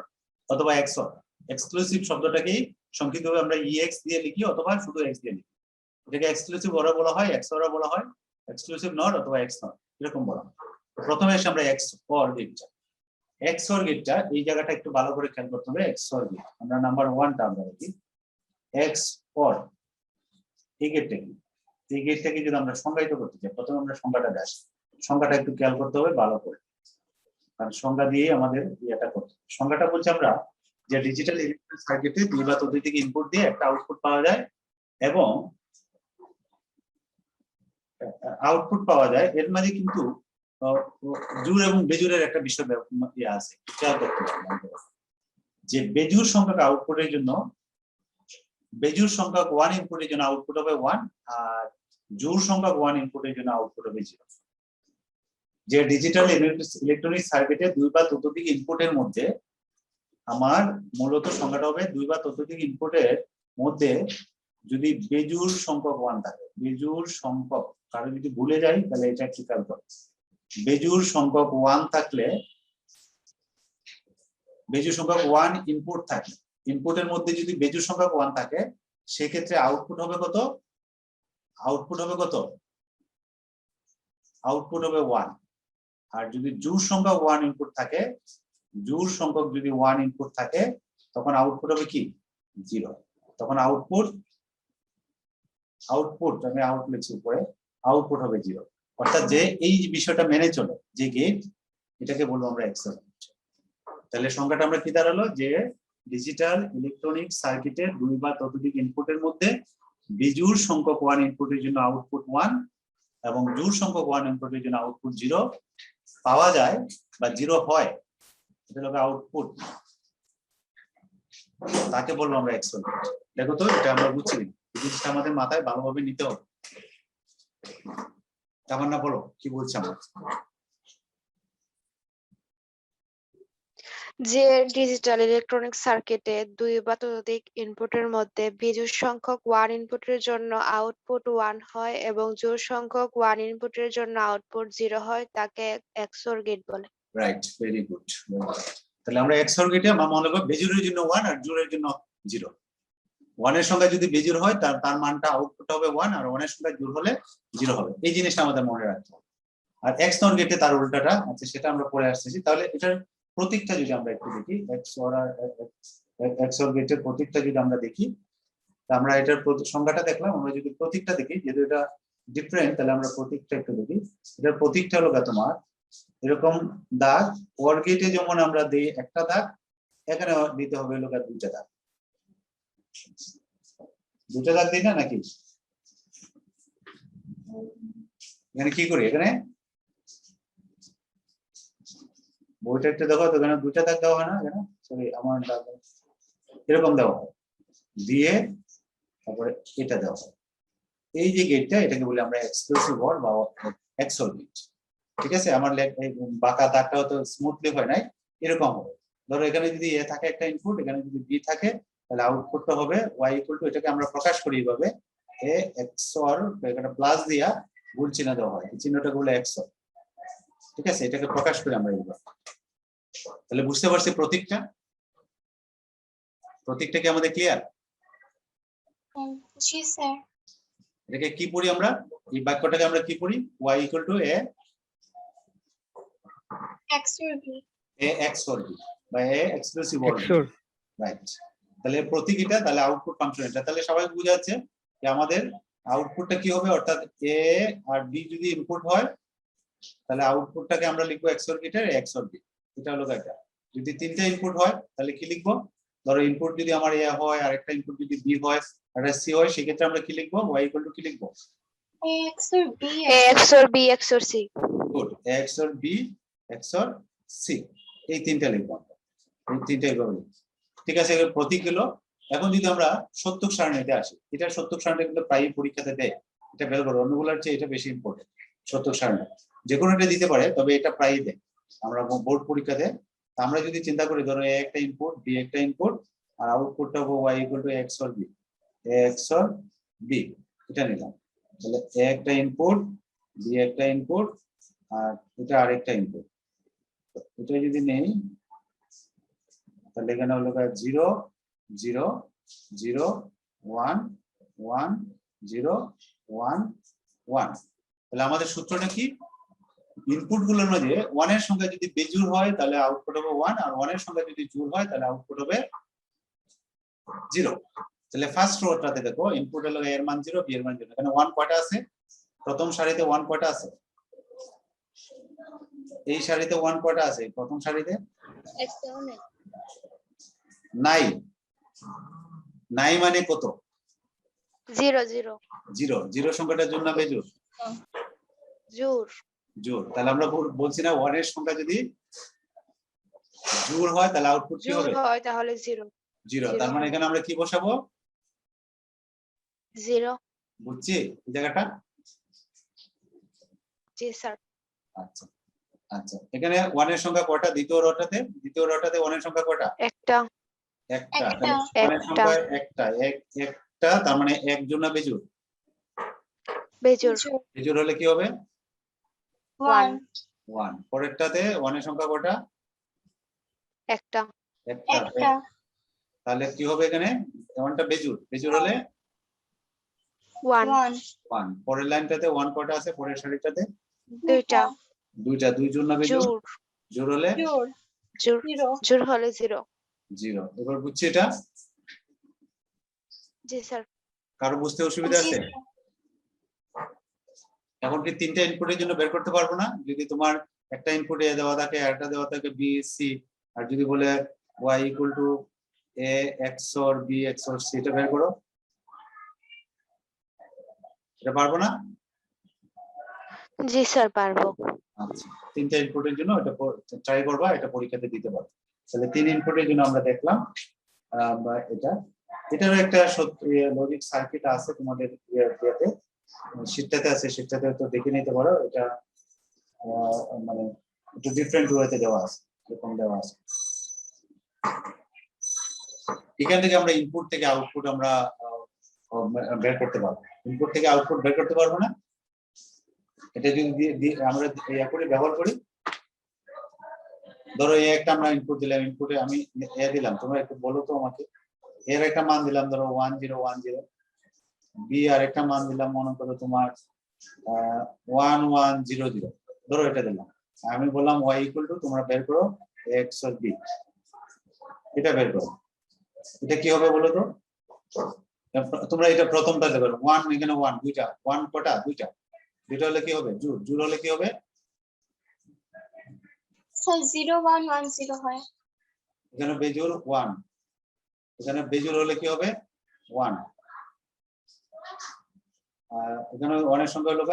অথবা এক্স অর। এক্সক্লুসিভ শব্দটাকে সংক্ষিপ্তভাবে আমরা ইএক্স দিয়ে লিখি অথবা শুধু এক্স দিয়ে লিখি। এটাকে এক্সক্লুসিভ অর বলা হয়, এক্স অর বলা হয়, এক্সক্লুসিভ নট অথবা এক্স নট এরকম বলা হয়। প্রথমে এসে আমরা এক্স অর গেটটা, এক্স অর গেটটা এই জায়গাটা একটু ভালো করে খেয়াল করতে হবে। এক্স অর গেট আমরা নাম্বার 1টা আমরা লিখি এক্স অর। এই গেটটা কি, এই গেটটাকে যদি আমরা সংজ্ঞায়িত করতে চাই, প্রথমে আমরা সংজ্ঞাটা দেখ, সংজ্ঞাটা একটু খেয়াল করতে হবে ভালো করে, কারণ সংজ্ঞা দিয়ে আমাদের ইয়েটা করতে হবে। সংজ্ঞাটা বলছে আমরা যে ডিজিটাল ইলেকট্রনিক সার্কিটে দুই বা ততোধিক ইনপুট দিয়ে একটা আউটপুট পাওয়া যায়, এবং আউটপুট পাওয়া যায়, এর মাঝে কিন্তু জোড় এবং বেজোড়ের একটা বিষয় আছে, খেয়াল করতে হবে যে বেজোড় সংখ্যক আউটপুটের জন্য, বেজোড় সংখ্যক 1 ইনপুটের জন্য আউটপুট হবে 1, আর জোড় সংখ্যক 1 ইনপুটের জন্য আউটপুট হবে 0। যে ডিজিটাল ইলেকট্রনিক সার্কিটে দুই বা ততোধিক ইনপুটের মধ্যে, আমার মূলত সংখ্যাটা হবে দুই বা ততোধিক ইনপুটের মধ্যে যদি বেজোড় সংখ্যক 1 থাকে, বেজোড় সংখ্যক, কারো যদি ভুলে যাই তাহলে এটা একটু খেয়াল করো, বেজোড় সংখ্যক 1 থাকলে, বেজোড় সংখ্যক 1 ইনপুট থাকে, ইনপুটের মধ্যে যদি বেজোড় সংখ্যক 1 থাকে, সেক্ষেত্রে আউটপুট হবে কত, আউটপুট হবে কত, আউটপুট হবে 1। আর যদি জোড় সংখ্যক 1 ইনপুট থাকে, জোড় সংখ্যক যদি 1 ইনপুট থাকে, তখন আউটপুট হবে কি 0। তখন আউটপুট আমি আউট লিখছি উপরে, আউটপুট হবে 0। অর্থাৎ যে এই বিষয়টা মেনে চলে যে গেট, এটাকে বলবো আমরা এক্সর গেট। তাহলে সংখ্যাটা আমরা কি দাঁড়ালো, যে ডিজিটাল ইলেকট্রনিক সার্কিটে দুই বা ততোধিক ইনপুটের মধ্যে বিজোড় সংখ্যক 1 ইনপুটের জন্য আউটপুট 1 এবং জোড় সংখ্যক 1 ইনপুটের জন্য আউটপুট 0 পাওয়া যায় বা 0 হয়, এটা হলো আউটপুট, তাকে বলবো আমরা এক্সর গেট। দেখো তো এটা আমরা বুঝছি, এই জিনিসটা আমাদের মাথায় ভালোভাবে নিতে হবে। তামান্না বলো কি বলছে আমরা। যে ডিজিটাল ইলেকট্রনিক সার্কিটে দুই বা ততোধিক ইনপুটের মধ্যে বিজোড় সংখ্যক 1 ইনপুটের জন্য আউটপুট 1 হয় এবং জোড় সংখ্যক 1 ইনপুটের জন্য আউটপুট 0 হয়, তাকে এক্সর গেট বলে। Right, very good. তাহলে আমরা এক্সর গেটে আমরা মনে করব বেজোড়ের জন্য 1 আর জোড়ের জন্য 0। 1 এর সংখ্যা যদি বেজোড় হয় তার তার মানটা আউটপুট হবে 1, আর 1 এর সংখ্যা জোড় হলে 0 হবে। এই জিনিসটা আমাদের মনে রাখতে হবে। আর এক্স নট গেটে তার উল্টাটা আছে, সেটা আমরা পরে আসতেছি। তাহলে এটার প্রতীকটা যদি আমরা একটু দেখি, এক্স অর গেটের প্রতীকটা যদি আমরা দেখি, আমরা এটার সংখ্যাটা দেখলাম, আমরা যদি প্রতীকটা দেখি, যেহেতু এটা ডিফারেন্ট, তাহলে আমরা প্রতীকটা একটু দেখি। এটার প্রতীকটা হলো তোমার এরকম দাগ, ওর গেটে যেমন আমরা দিই একটা দাগ, এখানে দিতে হবে হলো দুইটা দাগ। দুটো দাগ দিই না নাকি? এখানে কি করি, এখানে বইটা একটু দেখো তো, এখানে দুটা দাগ দেওয়া হয় না, এখানে সরি আমার দাগ এরকম দেওয়া হয়, দিয়ে তারপরে এটা দেওয়া হয়। এই যে গেটটা, এটাকে বলি আমরা এক্সক্লুসিভ অর বা এক্সঅর গেট। ঠিক আছে, আমার বাঁকা দাগটা হয়তো স্মুথলি হয় নাই, এরকম হবে। ধরো এখানে যদি এ থাকে একটা ইনপুট, এখানে যদি বি থাকে, তাহলে আউটপুটটা হবে y ইকুয়াল টু, এটাকে আমরা প্রকাশ করি এইভাবে, এ এক্সঅর, এখানে প্লাস দিয়া গুণ চিহ্ন দেওয়া হয়, এই চিহ্নটা বলে এক্সঅর। ঠিক আছে, এটাকে প্রকাশ করি আমরা এইভাবে। তাহলে বুঝতে পারছি প্রতীকটা? প্রতীকটা কি আমাদের ক্লিয়ার? জি স্যার। এটাকে কি পড়ি আমরা, এই বাক্যটাকে আমরা কি পড়ি, y equal to A XOR B, A XOR B বা A exclusive or. XOR right. তাহলে প্রতীক এটা, তাহলে আউটপুট ফাংশন এটা। তাহলে সবাই বুঝে যাচ্ছে যে আমাদের আউটপুটটা কি হবে, অর্থাৎ এ আর বি যদি ইনপুট হয়, তাহলে আউটপুটটাকে আমরা লিখবো এক্সঅর গেটের এক্সঅর বি। এটা হলো এটা। যদি তিনটা ইনপুট হয় তাহলে কি লিখবো, ধরো ইনপুট যদি আমার এ হয়, আর একটা ইনপুট যদি বি হয়, আর একটা সি হয়, সেক্ষেত্রে আমরা কি লিখবো, y ইকুয়াল টু কি লিখবো, A XOR B, A XOR B XOR C. Good, A XOR B XOR C, এই তিনটা লিখবো আমরা, এই তিনটা এইভাবে লিখবো। ঠিক আছে, এর প্রতীক হলো। এখন যদি আমরা সত্যক সারণীতে আসি, এটা সত্যক সারণীটা কিন্তু প্রায় পরীক্ষাতে দেয়, এটা বের করো, অন্যগুলোর চেয়ে এটা বেশি ইম্পর্টেন্ট। সত্যক সারণী যে কোনো একটা দিতে পারে, তবে এটা প্রায়ই দেয় আমরা বোর্ড পরীক্ষাতে। আমরা যদি চিন্তা করি, ধরো এ একটা ইনপুট, বি একটা ইনপুট, আর আউটপুটটা হবে y equal to X or B, X or B, এটা নিলাম। তাহলে এ একটা ইনপুট, বি একটা ইনপুট, আর এটা আরেকটা ইনপুট। এটা যদি নেই, তাহলে এখানে হলো 0 0 0 1 1 0 1 1। তাহলে আমাদের সূত্রটা কি, ইনপুট গুলোর মধ্যে 1 এর সংখ্যা যদি বেজোড় হয় তাহলে আউটপুট হবে 1, আর 1 এর সংখ্যা যদি জোড় হয় তাহলে আউটপুট হবে 0। তাহলে ফার্স্ট রোটাতে দেখো, ইনপুট হলো a এর মান 0, b এর মান 0। এখানে 1 কয়টা আছে, প্রথম সারিতে 1 কয়টা আছে, এই সারিতে 1 কয়টা আছে, প্রথম সারিতে নাই। নাই মানে কত, 0 0 0। 0 সংখ্যাটার জন্য বেজোড়, জোড়। জোড়। তাহলে আমরা বলছি না, 1 এর সংখ্যা যদি জোড় হয় তাহলে আউটপুট কি জোড় হবে, হয় তাহলে 0 0। তার মানে এখানে আমরা কি বসাবো, 0। বুঝছি এই জায়গাটা? জি স্যার। আচ্ছা আচ্ছা, এখানে 1 এর সংখ্যা কয়টা, দ্বিতীয় রটাতে 1 এর সংখ্যা কয়টা, একটা। একটা। তাহলে 1 এর সংখ্যা একটা, একটা, তার মানে এক জোড় না বেজোড়, বেজোড়। বেজোড় হলে কি হবে, 1 1। পরেরটাতে 1 এর সংখ্যা কয়টা, একটা। একটা। তাহলে কি হবে, এখানে 1টা বেজোড়, বেজোড় হলে 1 1। পরের লাইনটাতে 1 কয়টা আছে, পরের সারিটাতে দুইটা। দুইটা, দুই জোড় না বেজোড়, জোড়। জোড় হলে জোড়, জোড়। 0 জোড় হলে 0। 0। এবার বুঝছি এটা? জি স্যার। কারো বুঝতে অসুবিধা আছে? এখন কি তিনটা ইনপুটের জন্য বের করতে পারবো না, যদি তোমার একটা ইনপুট এ দেওয়া থাকে, আরেকটা দেওয়া থাকে বি সি, আর যদি বলে y equal two a XOR b XOR c, এটা বের করো, এটা পারবো না? জি স্যার পারবো। আচ্ছা, তিনটা ইনপুটের জন্য এটা ট্রাই করবা, এটা পরীক্ষাতে দিতে পারো। তাহলে 3 ইনপুটের জন্য আমরা দেখলাম, বা এটারও একটা লজিক সার্কিট আছে তোমাদের ইয়াতে, শীটটাতে আছে, শীটটাতে তো দেখে নিতে পারো। এটা মানে একটু ডিফারেন্ট ওয়েতে দেওয়া আছে, এরকম দেওয়া আছে। এখান থেকে আমরা ইনপুট থেকে আউটপুট আমরা বের করতে পারবো, ইনপুট থেকে আউটপুট বের করতে পারবো না। এটা যদি আমরা ইয়া করে ব্যবহার করি, ধরো এই একটা আমরা ইনপুট দিলাম, ইনপুটে আমি এ দিলাম, তোমরা একটু বলো তো আমাকে, এর একটা মান দিলাম ধরো 1010, বি আর একটা মান দিলাম মনে করো তোমার 1100, ধরো এটা দিলাম। আমি বললাম y ইকুয়াল টু তোমরা বের করো x আর b, এটা বের করো। এটা কি হবে বলো তো? তোমরা এটা প্রথমটা দেখো 1, এখানে 1 দুইটা, 1 কটা? দুইটা, দুইটা হলে কি হবে? জোড়, জোড় হলে কি হবে? স্যার 0110 হয়। এখানে বেজোড় 1, এখানে বেজোড় হলে কি হবে? 1, আর এখানে অনেক সংখ্যা হলো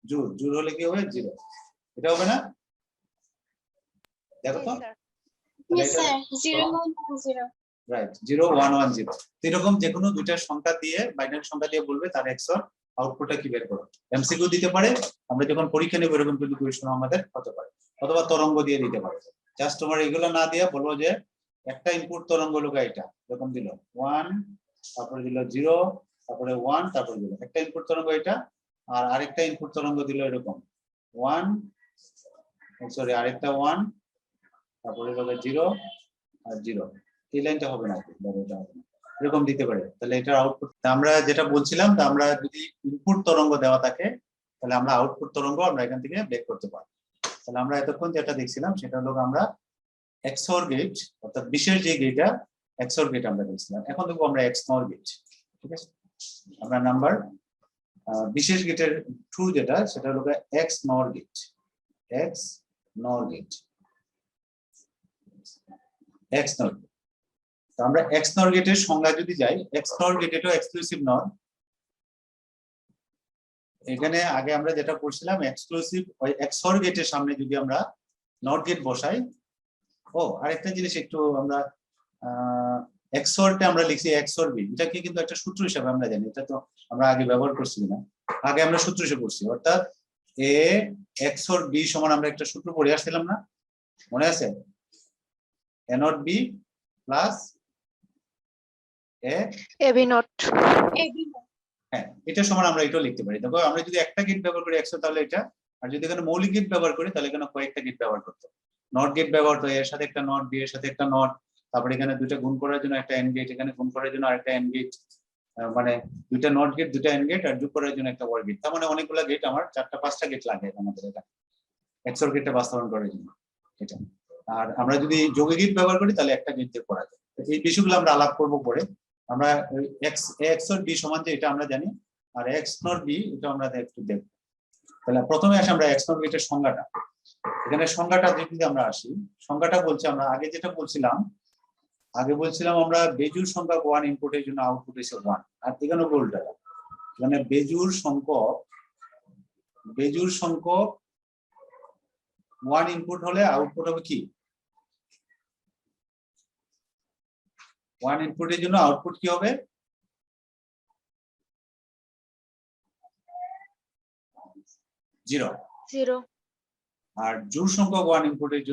জোড়, জোড় হলে কি হবে? 0, এটা হবে না? দেখো তো, Yes, স্যার 0110। রাইট 0110। এরকম যে কোনো দুইটা সংখ্যা দিয়ে, বাইনারি সংখ্যা দিয়ে বলবে তার XOR আউটপুটটা কি বের করো। এমসিকিউ দিতে পারে, আমরা যখন পরীক্ষা নেব এরকম কিন্তু কোয়েশ্চেন আমাদের হতে পারে, অথবা তরঙ্গ দিয়ে দিতে পারে। জাস্ট তোমার এগুলো না দিয়ে বলবো যে একটা ইনপুট তরঙ্গ লোক এটা এরকম দিল 1, তারপরে দিল 0, তারপরে 1, তারপরে দিল একটা ইনপুট তরঙ্গ এটা, আর আরেকটা ইনপুট তরঙ্গ দিল এরকম 1, সরি আরেকটা 1, তারপরে হবে 0 আর 0। এই লাইনটা হবে না, এটা হবে না, এরকম দিতে পারে। তাহলে এটার আউটপুট আমরা যেটা বলছিলাম, আমরা যদি ইনপুট তরঙ্গ দেওয়া থাকে তাহলে আমরা আউটপুট তরঙ্গ আমরা এখান থেকে বের করতে পারি। তাহলে আমরা এতক্ষণ যেটা দেখছিলাম সেটা হলো আমরা XOR গেট, অর্থাৎ বিশেষ যে গেটটা XOR গেট আমরা দেখছিলাম। এখন দেখবো আমরা XNOR গেট। ঠিক আছে, আমরা নাম্বার বিশেষ গেটের ট্রু যেটা সেটা হলো XNOR gate. XNOR gate, XNOR। তো আমরা XNOR গেটের সংজ্ঞা যদি যাই, XNOR গেট এটা এক্সক্লুসিভ নট। এখানে আগে আমরা যেটা পড়ছিলাম এক্সক্লুসিভ, ওই XOR গেটের সামনে যদি আমরা নট গেট বসাই। ও আরেকটা জিনিস একটু আমরা XOR টা আমরা লিখছি XOR b, এটা কি কিন্তু একটা সূত্র হিসাবে আমরা জানি, এটা তো আমরা আগে ব্যবহার করছি না, আগে আমরা সূত্র হিসেবে পড়ছি। অর্থাৎ a XOR b সমান আমরা একটা সূত্র পড়ে আসছিলাম না, মনে আছে? a not b plus a ab not। হ্যাঁ, এটা সমান আমরা এটাও লিখতে পারি। দেখো আমরা যদি একটা গেট ব্যবহার করি 100 তাহলে এটা, আর যদি এখানে মৌলিক গেট ব্যবহার করি তাহলে এখানে কয়েকটা গেট ব্যবহার করতে হবে। নট গেট ব্যবহার তো এর সাথে একটা নট, বি এর সাথে একটা নট, তারপরে এখানে দুটো গুণ করার জন্য একটা এন্ড গেট, এখানে গুণ করার জন্য আরেকটা এন্ড গেট, মানে দুইটা নট গেট, দুটো এন্ড গেট, আর যোগ করার জন্য একটা ওয়ার গেট। তার মানে অনেকগুলো গেট, আমার 4টা-5টা গেট লাগে আমাদের এটা XOR গেটটা বাস্তবায়ন করার জন্য এটা। আর আমরা যদি যোগী গেট ব্যবহার করি তাহলে একটা গেট দিয়ে করা যায়। এই বিষয়গুলো আমরা আলাপ করব পরে। আমরা XOR b সমান যে এটা আমরা জানি, আর XNOR b এটা আমরা একটু দেখব। তাহলে প্রথমে আসি আমরা XNOR গেটের সংজ্ঞাটা। এখানে সংজ্ঞাটা যদি আমরা আসি, সংজ্ঞাটা বলছে আমরা আগে যেটা বলছিলাম, আমরা বেজোড় সংখ্যক 1 ইনপুটের জন্য আউটপুট এসে 1, আর এখানে উল্টা, মানে বেজোড় সংখ্যক 1 ইনপুট হলে আউটপুট হবে কি? 1 ইনপুটের জন্য আউটপুট কি হবে? 0। আর জোড় সংখ্যক 1 ইনপুটের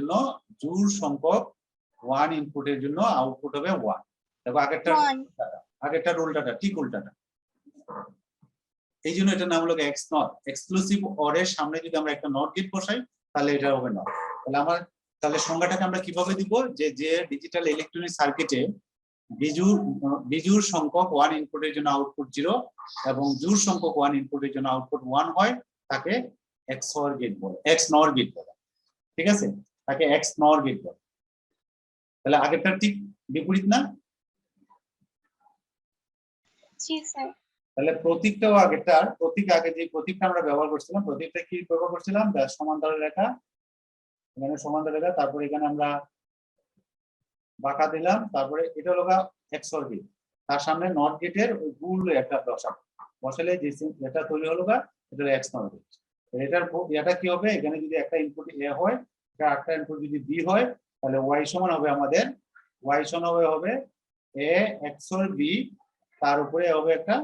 জন্য আউটপুট হবে 1। দেখো আগেরটার উল্টাটা, ঠিক উল্টাটা। এই জন্য এটার নাম হলো XNOR, এক্সক্লুসিভ অর এর সামনে যদি আমরা একটা নট গেট বসাই তাহলে এটা হবে নট। তাহলে সংজ্ঞাটাকে আমরা কিভাবে দিব? যে ডিজিটাল ইলেকট্রনিক সার্কিটে বিজোড় সংখ্যক 1 ইনপুটের জন্য আউটপুট 0 এবং জোড় সংখ্যক 1 ইনপুটের জন্য আউটপুট 1 হয়, তাকে XOR গেট বলে, XNOR গেট বলে। ঠিক আছে, তাকে XNOR গেট বলে। তাহলে আগেরটা ঠিক বিপরীত না? জি স্যার। তাহলে প্রতীকটাও আগেরটার আগে যে প্রতীকটা আমরা ব্যবহার করছিলাম, প্রতীকটা কি ব্যবহার করছিলাম? সমান্তরাল রেখা, এখানে সমান্তরাল রেখা, তারপরে এখানে আমরা বাঁকা দিলাম, তারপরে এটা হলো XOR গেট, তার সামনে নট গেটের ওই গুল একটা বসালে যে এটা তৈরি হলো এটা XNOR গেট। এটা কি হবে? এখানে যদি একটা ইনপুট a হয়, একটা ইনপুট যদি b হয়, তাহলে y সমান হবে আমাদের হবে a XOR b, তার উপরে হবে একটা,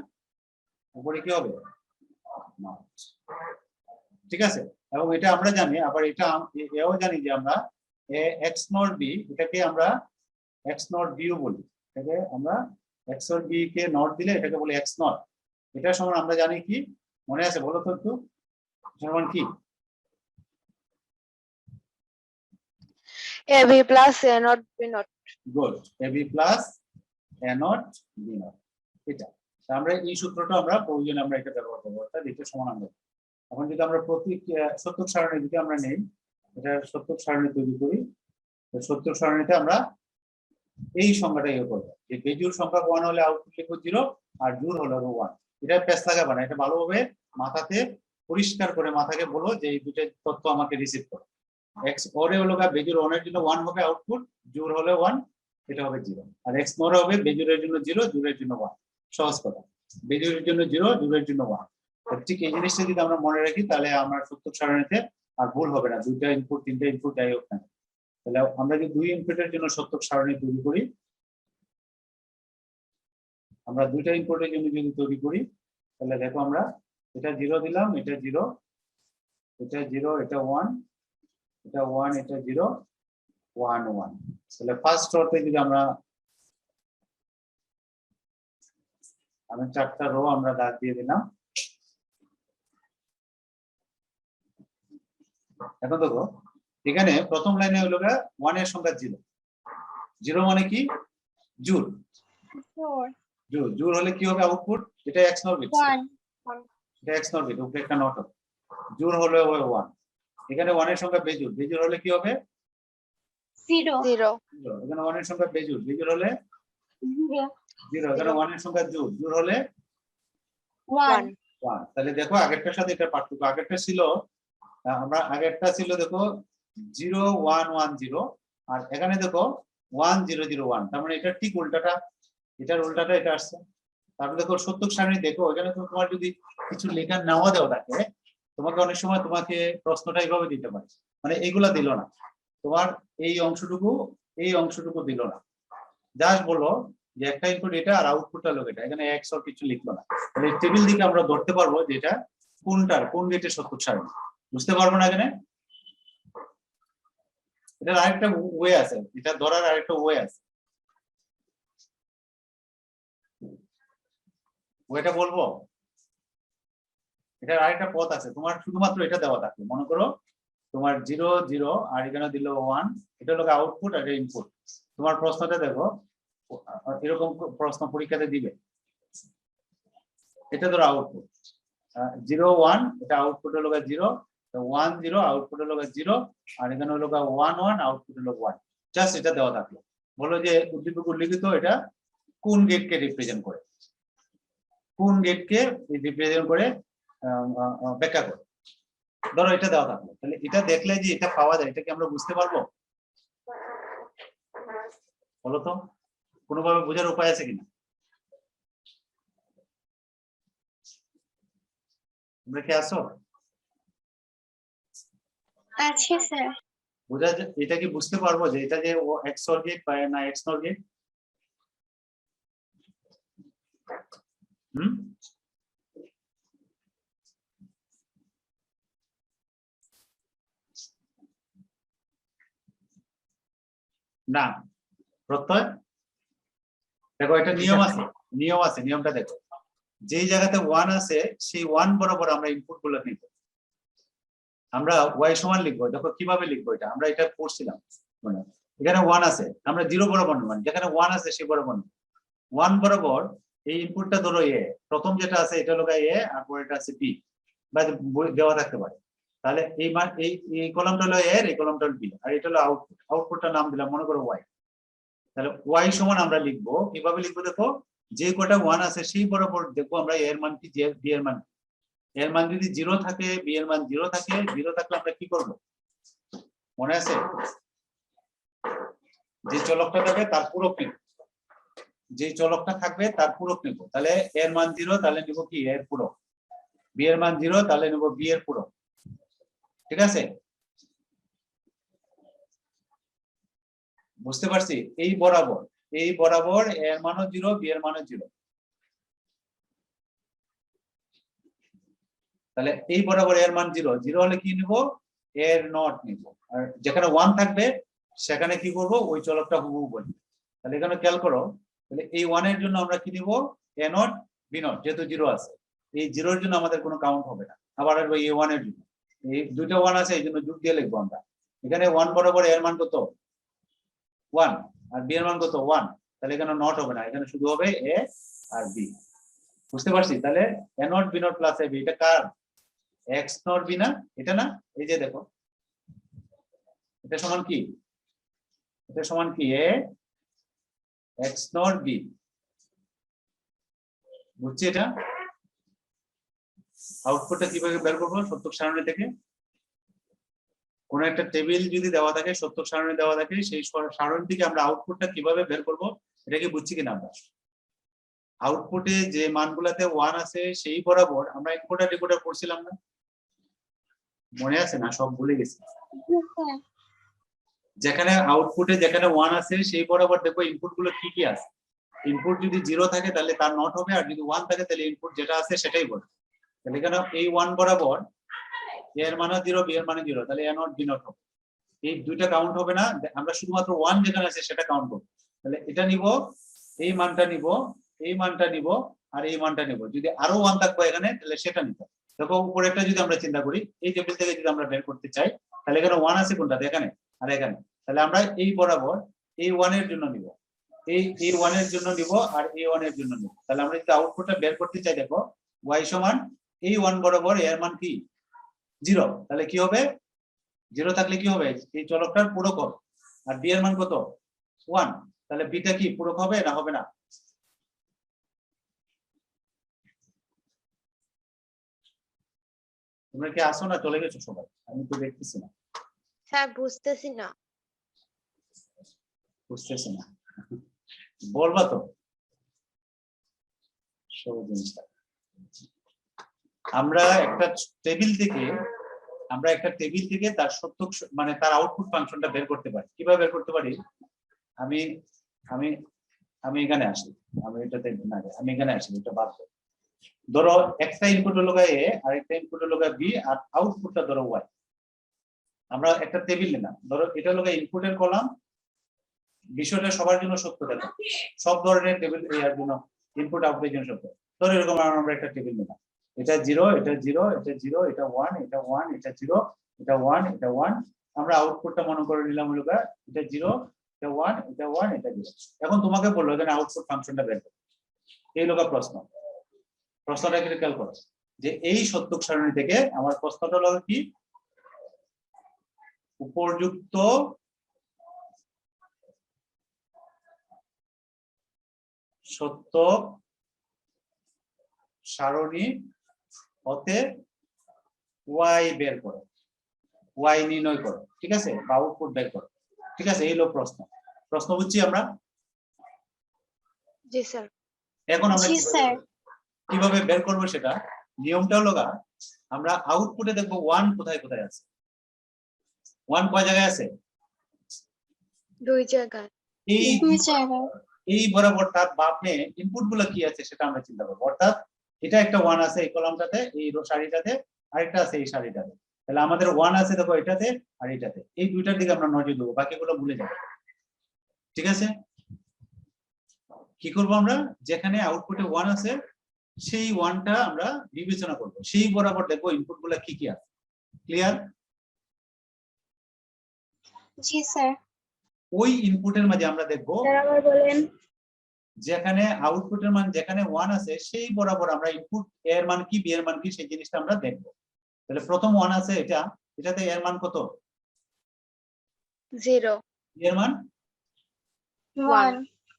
উপরে কি হবে? ঠিক আছে, এবং এটা আমরা জানি, আবার এও জানি যে আমরা XNOR b, এটাকে আমরা XNOR b ও বলি। এটাকে আমরা XOR b কে নট দিলে এটাকে বলি XNOR। এটা সমান আমরা জানি কি, মনে আছে বলো তো একটু, সমান কি? ab plus a not b not। Good, A B plus A not B not, এটা তা আমরা এই সূত্রটা আমরা প্রয়োজনে আমরা এটা ব্যবহার করবো, অর্থাৎ এটা সমানাঙ্গ। এখন যদি আমরা প্রতীক সত্যক সারণী যদি আমরা নেই, এটা সত্যক সারণী তৈরি করি, তো সত্যক সারণীতে আমরা এই সংখ্যাটা ইয়ে করবো যে বেজোড় সংখ্যা 1 হলে আউটপুট লিখবো 0 আর জোড় হলো 1। এটা পেস লাগাবে না, এটা ভালোভাবে মাথাতে পরিষ্কার করে মাথাকে বলো যে এই দুটো তথ্য আমাকে রিসিভ করো। এক্স ওরে হলো বেজোড় 1 এর জন্য 1 হবে আউটপুট, জোড় হলে 1, এটা হবে 0। আর এক্স নরে হবে বেজোড়ের জন্য 0, জোড়ের জন্য 1। সহজ কথা, বেজোড়ের জন্য 0, জোড়ের জন্য 1। ঠিক এই জিনিসটা যদি আমরা মনে রাখি তাহলে আমরা সত্যক সারণীতে আর ভুল হবে না, দুইটা ইনপুট তিনটা ইনপুট যাই হোক না। তাহলে আমরা যদি দুই ইনপুটের জন্য সত্যক সারণী তৈরি করি, আমরা দুইটা ইনপুটের জন্য যদি তৈরি করি তাহলে দেখো আমরা এটা 0 দিলাম, এটা 0, এটা 0, এটা 1, এটা 1, এটা 0, 1 1। তাহলে ফার্স্ট রোতে যদি আমরা চারটা রো আমরা দাগ দিয়ে দিলাম। এখন দেখো এখানে প্রথম লাইনে হলো 1 এর সংখ্যা 0, 0 মানে কি জোড়, জোড় হলে কি হবে আউটপুট, এটা এক্স নর বিট, 1 এটা এক্স নর বিট, উপরে একটা নট হবে, জোড় হলে হবে 1। এখানে 1 এর সংখ্যা বেজোড়, বেজোড় হলে কি হবে 0 0 এখানে 1 এর সংখ্যা বেজোড়, বেজোড় হলে 0। এখানে 1 এর সংখ্যা জোড়, জোড় হলে 1 1। তাহলে দেখো আগেরটার সাথে এটা পার্থক্য, আগেরটা ছিল আমরা আগেরটা ছিল দেখো 0 1 1 0, আর এখানে দেখো 1 0 0 1, তার মানে এটা ঠিক উল্টাটা, এটার উল্টাটা এটা আসছে। তারপরে দেখো সত্যক সারণী দেখো, এখানে তোমার যদি কিছু লেখা নেওয়া দেওয়া থাকে, তোমাকে অনেক সময় তোমাকে প্রশ্নটা এইভাবে দিতে পারে, মানে এইগুলা দিল না, তোমার এই অংশটুকু দিল না, জাস্ট বলো যে একটা ইনপুট এটা আর আউটপুটটা লোক এটা, এখানে এক্স আর কিছু লিখলো না। তাহলে টেবিল দিকে আমরা ধরতে পারবো যে এটা কোনটার কোন গেটের সত্যক সারণী, বুঝতে পারবো না এখানে। এটার আরেকটা ওয়ে আছে, এটা ধরার আরেকটা ওয়ে আছে, ওইটা বলবো। এটার আরেকটা পথ আছে, তোমার শুধুমাত্র এটা দেওয়া থাকে, মনে করো তোমার 0 0 আর এখানে দিল 1, এটা হলো আউটপুট আর এটা ইনপুট। তোমার প্রশ্নটা দেখো এরকম প্রশ্ন পরীক্ষাতে দিবে, এটা ধরো আউটপুট 0 1, এটা আউটপুট হলো 0, 1 0 আউটপুট হলো 0, আর এখানে হলো 1 1 আউটপুট হলো 1। জাস্ট এটা দেওয়া থাকলো, বলো যে উদ্দীপক উল্লিখিত এটা কোন গেটকে রিপ্রেজেন্ট করে, কোন গেটকে রিপ্রেজেন্ট করে ব্যাখ্যা করে। ধরো এটা দেওয়া থাকলো, তাহলে এটা দেখলে যে এটা পাওয়া যায়, এটা কি আমরা বুঝতে পারবো বলো তো, কোনোভাবে বোঝার উপায় আছে কিনা? তোমরা কি আসো? আছে স্যার। বোঝা এটা কি বুঝতে পারবো যে এটা যে ও এক্স অর গেট বা না এক্স নর গেট? না প্রত্যয় দেখো, এটা নিয়ম আছে, নিয়মটা দেখো, যেই জায়গাতে 1 আছে সেই 1 বরাবর আমরা ইনপুট গুলো নিব, আমরা y সমান লিখবো। দেখো কিভাবে লিখবো এটা, আমরা এটা পড়ছিলাম, মানে এখানে 1 আছে, আমরা 0 বরাবর নেব, যেখানে 1 আছে সেই বরাবর নেব। 1 বরাবর এই ইনপুটটা ধরো এ, প্রথম যেটা আছে এটা হলো এ, আর পরেরটা আছে বি, বা দেওয়া থাকতে পারে। তাহলে এই মান এই কলামটা হলো এ, এই কলামটা হলো বি, আর এটা হলো আউটপুট, আউটপুটটার নাম দিলাম মনে করো y। তাহলে y সমান আমরা লিখবো, কিভাবে লিখবো দেখো, যে কটা 1 আছে সেই বরাবর দেখবো আমরা এর মান কি, বি এর মান, এর মান যদি 0 থাকে, বি এর মান 0 থাকে, 0 থাকলে আমরা কি করব মনে আছে, যে চলকটা থাকবে তার পুরো নিব, যে চলকটা থাকবে তার পুরো নিব। তাহলে এর মান 0, তাহলে নিব কি এর পুরো, বি এর মান 0, তাহলে নিব বি এর পুরো, ঠিক আছে? বুঝতে পারছি? এই বরাবর এর মানও 0, বি এর মানও 0, তাহলে এই বরাবর এর মান 0, 0 হলে কি নিব এর নট নিব, আর যেখানে 1 থাকবে সেখানে কি করব ওই চলকটা হুবহু বলবো। তাহলে এখানে খেয়াল করো, তাহলে এই 1 এর জন্য আমরা কি নিব এ নট বি নট, যেহেতু 0 আছে, এই 0 এর জন্য আমাদের কোনো কাউন্ট হবে না। আবার আসবো এই 1 এর জন্য, এই দুইটা 1 আছে এই জন্য যোগ দিয়ে লিখবো আমরা। এখানে 1 বরাবর এর মান কত 1, আর বি এর মান কত 1, তাহলে এখানে নট হবে না, এখানে শুধু হবে এ আর বি। বুঝতে পারছি? তাহলে A not B not plus A B, এটা কার? এক্স নট বি না, এটা না? এই যে দেখো, এটা সমান কি? এটা সমান কি? এ এক্স নট বি। বুঝছি? এটা আউটপুটটা কিভাবে বের করবো সত্যক সারণী থেকে? কোন একটা টেবিল যদি দেওয়া থাকে, সত্যক সারণী দেওয়া থাকে, সেই সারণী থেকে আমরা আউটপুটটা কিভাবে বের করব এটা কি বুঝছি কিনা আমরা? আউটপুটে যে মানগুলাতে 1 আছে সেই বরাবর আমরা ইনপুট আর ডিকোডার করছিলাম না? মনে আছে না? সব ভুলে গেছি। যেখানে আউটপুটে যেখানে 1 আছে সেই বরাবর দেখো ইনপুট গুলো কি কি আছে। ইনপুট যদি 0 থাকে তাহলে তার নট হবে, আর যদি 1 থাকে তাহলে ইনপুট যেটা আছে সেটাই বলবে। তাহলে এখানে এই 1 বরাবর এ এর মান 0, বি এর মান 0, তাহলে এ নট বি নট হবে। এই দুইটা কাউন্ট হবে না, আমরা শুধুমাত্র 1 যেখানে আছে সেটা কাউন্ট করব। তাহলে এটা নিব, এই মানটা নিব, এই মানটা নিব, আর এই মানটা নিব। যদি আরো 1 থাকবে এখানে তাহলে সেটা নিতে। দেখো উপরেরটা যদি আমরা চিন্তা করি, এই টেবিল থেকে যদি আমরা বের করতে চাই তাহলে এখানে 1 আছে কোনটাতে? এখানে আর এখানে। তাহলে আমরা এই বরাবর এই 1 এর জন্য নিব, এই 1 এর জন্য নিব, আর এই 1 এর জন্য নিব। তাহলে আমরা যদি আউটপুটটা বের করতে চাই, দেখো y সমান এই 1 বরাবর এর মান কি 0, তাহলে কি হবে? 0 থাকলে কি হবে? এই চলকটার পূরক হবে। আর বি এর মান কত? 1, তাহলে বিটা কি পূরক হবে না হবে না? তোমরা কি আসো না চলে গেছো সবাই? আমি তো দেখতেছি না। স্যার বুঝতেছি না। বুঝতেছি না, বলবা তো সব জিনিসটা। আমরা একটা টেবিল থেকে তার সত্যক মানে তার আউটপুট ফাংশনটা বের করতে পারি। কিভাবে বের করতে পারি? আমি আমি আমি এখানে আসি, আমি এটাতে না যাই, আমি এখানে আসি, এটা বাদ দাও। ধরো একটা ইনপুট হলো এ আর একটা ইনপুট হলো বি, আর আউটপুটটা ধরো ওয়াই। আমরা একটা টেবিল নিলাম, ধরো এটা হলো ইনপুটের কলাম। বিষয়টা সবার জন্য সত্য দেখো, সব ধরনের টেবিল এর জন্য ইনপুট আউটপুটের জন্য সত্য। ধরো এরকম আমরা একটা টেবিল নিলাম, এটা 0, এটা 0, এটা 0, এটা 1, এটা 1, এটা 0, এটা 1, এটা 1। আমরা আউটপুটটা মনে করে নিলাম হলো এটা 0, এটা 1, এটা 1, এটা 0। এখন তোমাকে বললো এখানে আউটপুট ফাংশনটা বের করো। এই লোকা প্রশ্নটা কি খেয়াল করো যে এই সত্যক সারণী থেকে আমার প্রশ্নটা হলো কি? উপযুক্ত সত্যক সারণী হতে ওয়াই বের করো, ওয়াই নির্ণয় করো, ঠিক আছে? বা আউটপুট বের করো, ঠিক আছে? এই হলো প্রশ্ন বুঝছি আমরা? জি স্যার। এখন আমরা জি স্যার। কিভাবে বের করবো সেটা নিয়মটা হলো আমরা আউটপুটে দেখবো 1 কোথায় কোথায় আছে। 1 কয় জায়গায় আছে? 2 জায়গায়। এই 2 জায়গায়। এই বরাবর তার বামে ইনপুট গুলো কি আছে সেটা আমরা চিন্তা করবো। অর্থাৎ এটা একটা 1 আছে এই কলামটাতে, এই সারিটাতে, আরেকটা আছে এই সারিটাতে। তাহলে আমাদের 1 আছে দেখো এটাতে আর এটাতে, এই দুইটার দিকে আমরা নজর দেবো, বাকিগুলো ভুলে যাবো, ঠিক আছে? কি করবো আমরা? যেখানে আউটপুটে 1 আছে সেই 1টা আমরা বিবেচনা করব, সেই বরাবর দেখবো ইনপুট গুলা কি কি আছে। ক্লিয়ার? জি স্যার। ওই ইনপুটের মাঝে আমরা দেখবো আবার বলেন। যেখানে আউটপুটের মান যেখানে 1 আছে সেই বরাবর আমরা ইনপুট এর মান কি বি এর মান কি সেই জিনিসটা আমরা দেখবো। তাহলে প্রথম 1 আছে এটাতে এর মান কত? 0 বি এর মান 1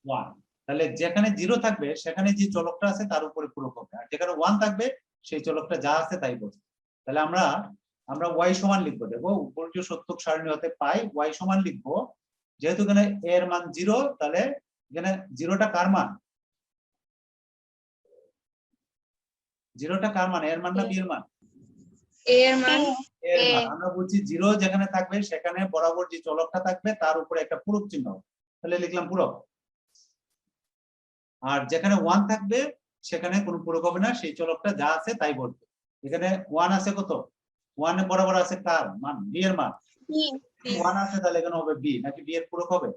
1। তাহলে যেখানে 0 থাকবে সেখানে যে চলকটা আছে তার উপরে পূরক হবে, আর যেখানে 1 থাকবে সেই চলকটা যা আছে তাই বসবে। তাহলে আমরা y সমান লিখবো, দেখো উপর্য সত্যক সারণী হতে পাই y সমান লিখবো। যেহেতু এখানে এর মান 0, তাহলে এখানে 0টা কার মান? 0টা কার মান? এর মান না বি এর মান? এর মান। এর মান। আমরা বলছি 0 যেখানে থাকবে সেখানে বরাবর যে চলকটা থাকবে তার উপরে একটা পূরক চিহ্ন, তাহলে লিখলাম পূরক। আর যেখানে 1 থাকবে সেখানে কোনো পূরক হবে না, সেই চলকটা যা আছে তাই বলবে। এখানে 1 আছে কত? 1 এর বরাবর আছে কার মান? বি এর মান। 1 আছে তাহলে এখানে হবে বি, নাকি বি এর পূরক হবে?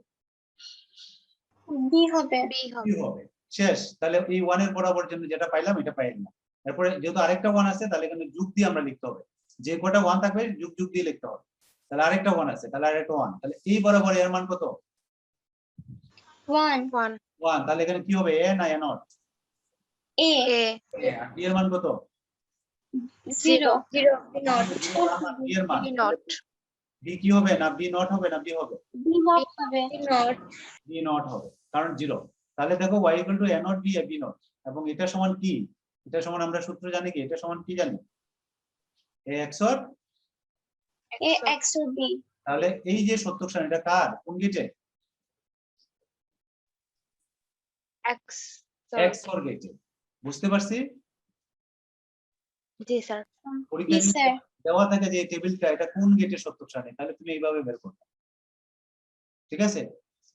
বি হবে। বি বি হবে। হবে। শেষ। তাহলে এই 1 এর বরাবর জন্য যেটা পাইলাম এটা পাই গেলাম। এরপরে যেহেতু আরেকটা 1 আছে তাহলে এখানে যোগ দিয়ে আমরা লিখতে হবে, যে কয়টা 1 থাকবে যোগ দিয়ে লিখতে হবে। তাহলে আরেকটা 1 আছে, তাহলে আরেকটা 1, তাহলে এই বরাবর এর মান কত? 1 1 1, তাহলে এখানে কি হবে? এ না এ নট? A A আর বি এর মান কত? 0 not বি এর মান, B not বি কি হবে? না বি নট হবে, না বি হবে? B not হবে বি নট হবে, কারণ 0। তাহলে দেখো y equal to a not b a b not, এবং এটা সমান কি? এটা সমান আমরা সূত্র জানি কি? এটা সমান কি জানি? a xor। A XOR B তাহলে এই যে সত্যক সারণী, এটা কার? কোন গেটে? X xor গেটে। বুঝতে পারছি? জি স্যার পরীক্ষায় Yes, যদি sir. দেওয়া থাকে যে এই টেবিলটা এটা কোন গেটের সত্যক সারণী, তাহলে তুমি এইভাবে বের করবে। ঠিক আছে?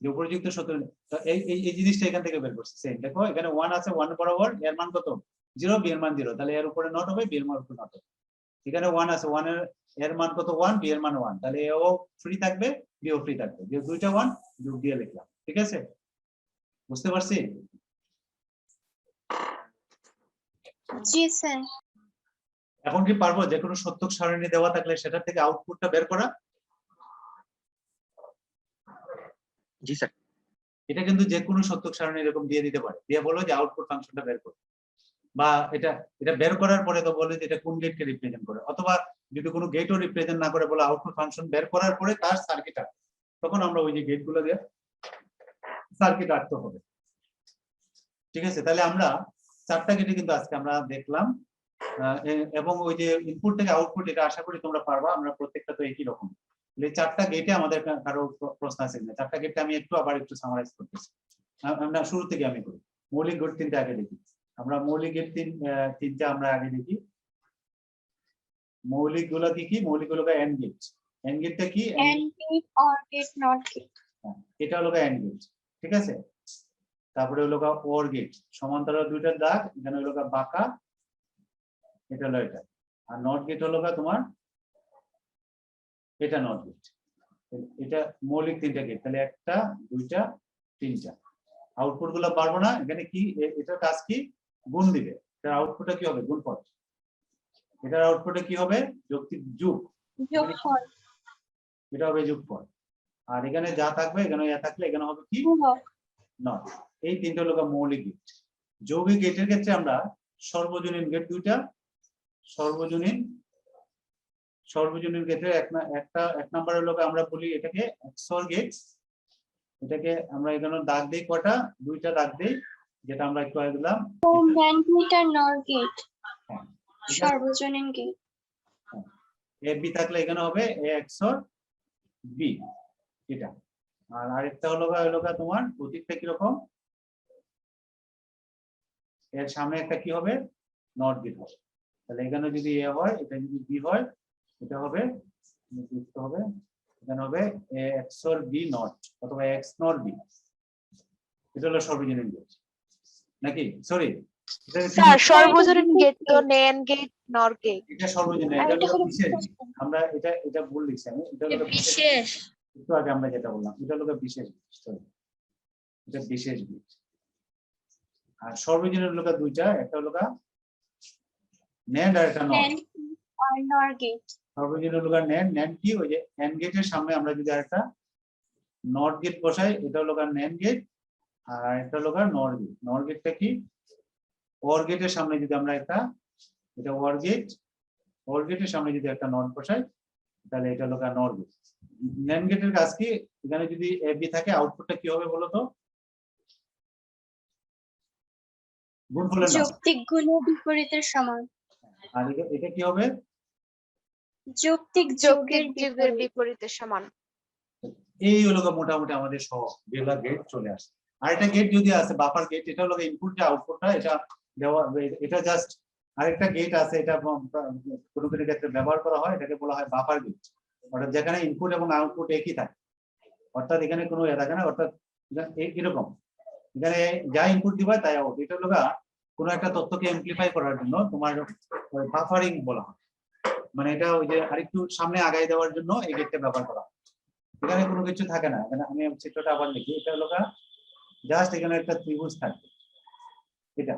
যে উপযুক্ত সত্য, তো এই এই এই জিনিসটা এখান থেকে বের করছি। সেম দেখো, এখানে 1 আছে, 1 বরাবর এর মান কত? 0, বি এর মান 0, তাহলে এর উপরে নট হবে, বি এর মান উপরে নট হবে। এখানে 1 আছে, 1 এর মান কত? 1, বি এর মান 1, তাহলে এও ফ্রি থাকবে, বি ও ফ্রি থাকবে। যে দুইটা 1 যোগ দিয়ে লিখলাম। ঠিক আছে? বুঝতে পারছি? জি স্যার এখন কি পারবো যে কোনো সত্যক সারণী দেওয়া থাকলে সেটা থেকে আউটপুটটা বের করা? জি স্যার। এটা কিন্তু যে কোনো সত্যক সারণী এরকম দিয়ে দিতে পারে, দিয়ে বলো যে আউটপুট ফাংশনটা বের করো, বা এটা এটা বের করার পরে তো বলে যে এটা কোন গেটকে রিপ্রেজেন্ট করে, অথবা যদি কোনো গেটও রিপ্রেজেন্ট না করে বলে আউটপুট ফাংশন বের করার পরে তার সার্কিট আঁকো, তখন আমরা ওই যে গেটগুলো দিয়ে সার্কিট আঁকতে হবে। ঠিক আছে? তাহলে আমরা 4টা গেটে কিন্তু আজকে আমরা দেখলাম, এবং ওই যে ইনপুট থেকে আউটপুট, এটা আশা করি তোমরা পারবা। আমরা প্রত্যেকটা তো একই রকম। এই 4টা গেটে আমাদের কারো প্রশ্ন আছে কিনা? 4টা গেটে আমি আবার একটু সামারাইজ করতেছি। আমরা শুরু থেকে আমি করি। মৌলিক গেট 3টা আগে দেখি আমরা। মৌলিক গেট 3টা আমরা আগে দেখি। মৌলিক গুলো কি কি? মৌলিক গুলো এন্ড গেট। এন্ড গেটটা কি? AND gate OR gate NOT gate এটা হলো এন্ড গেট। ঠিক আছে? তারপরে হলো ওর গেট, সমান্তরাল দুইটা দাগ, এখানে হলো বাঁকা, এটা হলো এটা। আর নট গেট হলো তোমার এটা নট গেট। এটা মৌলিক 3টা গেট, তাহলে 1টা 2টা 3টা। আউটপুট গুলো পারবো না, এখানে কি এটার কাজ কি? গুণ দিবে। এটার আউটপুটটা কি হবে? গুণফল। এটার আউটপুটে কি হবে? যৌক্তিক যোগ। যোগফল এটা হবে যোগফল। আর এখানে যা থাকবে, এখানে যা থাকলে এখানে হবে কি? গুণক নট। এই 3টা হলো মৌলিক গেট। যৌগিক গেটের ক্ষেত্রে আমরা সর্বজনীন গেট 2টা, সর্বজনীন গেটের এক নাম্বার হলো আমরা বলি এটাকে XOR গেট। এটাকে আমরা এখানে দাগ দেই কটা? 2টা দাগ দেই, যেটা আমরা একটু আগে দিলাম। NAND gate আর NOR gate হ্যাঁ, সর্বজনীন গেট এ বি থাকলে এখানে হবে এ XOR বি, এটা। আর আরেকটা হলো তোমার প্রতীকটা কিরকম? এর সামনে একটা কি হবে? নট গেট হবে। তাহলে এখানে যদি এ হয়, এটা যদি বি হয়, এটা হবে এখানে হবে এ XOR বি নট, অথবা এক্স নট বি। এটা হলো সর্বজনীন গেট নাকি? সরি, স্যার সর্বজনীন গেট তো NAND গেট NOR গেট এটা সর্বজনীন, আর এটা এটা হলো হলো বিশেষ। বিশেষ। আমরা এটা ভুল লিখছি আমি। এটা হলো বিশেষ একটু আগে আমরা যেটা বললাম, এটা হলো বিশেষ গেট। সরি, এটা বিশেষ গেট। আর সর্বজনীন হলো 2টা, একটা হলো NAND আর একটা NOR। NAND আর NOR gate সর্বজনীন হলো NAND কি? ওই যে AND গেটের সামনে আমরা যদি আরেকটা নট গেট বসাই, এটা হলো NAND গেট, আর এটা হলো NOR গেট। NOR গেটটা কি? OR গেটের সামনে যদি আমরা এটা OR গেট, OR গেটের সামনে যদি একটা নট বসাই, তাহলে এটা হলো NOR গেট। NAND গেটের কাজ কি? এখানে যদি এ বি থাকে, আউটপুটটা কি হবে বলো তো? গুণফলের নাম। যৌক্তিক গুণের বিপরীতের সমান। আর এটা কি হবে? যৌক্তিক যৌক্তিক যোগের যোগের বিপরীত বিপরীতের সমান। এই হলো মোটামুটি আমাদের সহ বেলা গেট চলে আসে। আর একটা গেট যদি আছে বাফার গেট, এটা হলো ইনপুট যে আউটপুটটা এটা দেওয়া, এটা জাস্ট আরেকটা গেট আছে, এটা কোনো ক্ষেত্রে ব্যবহার করা হয়, এটাকে বলা হয় বাফার গেট। অর্থাৎ যেখানে ইনপুট এবং আউটপুট একই থাকে, অর্থাৎ এখানে কোনো থাকে না, অর্থাৎ এরকম এখানে যা ইনপুট দিবা তাই আউট। এটা হলো কোনো একটা তথ্যকে এমপ্লিফাই করার জন্য তোমার বাফারিং বলা হয়। মানে এটা ওই যে আরেকটু সামনে আগায় দেওয়ার জন্য এই গেটটা ব্যবহার করা হয়। এখানে কোনো কিছু থাকে না। এখানে আমি চিত্রটা আবার লিখি। এটা হলো জাস্ট এখানে একটা ত্রিভুজ থাকবে। এটা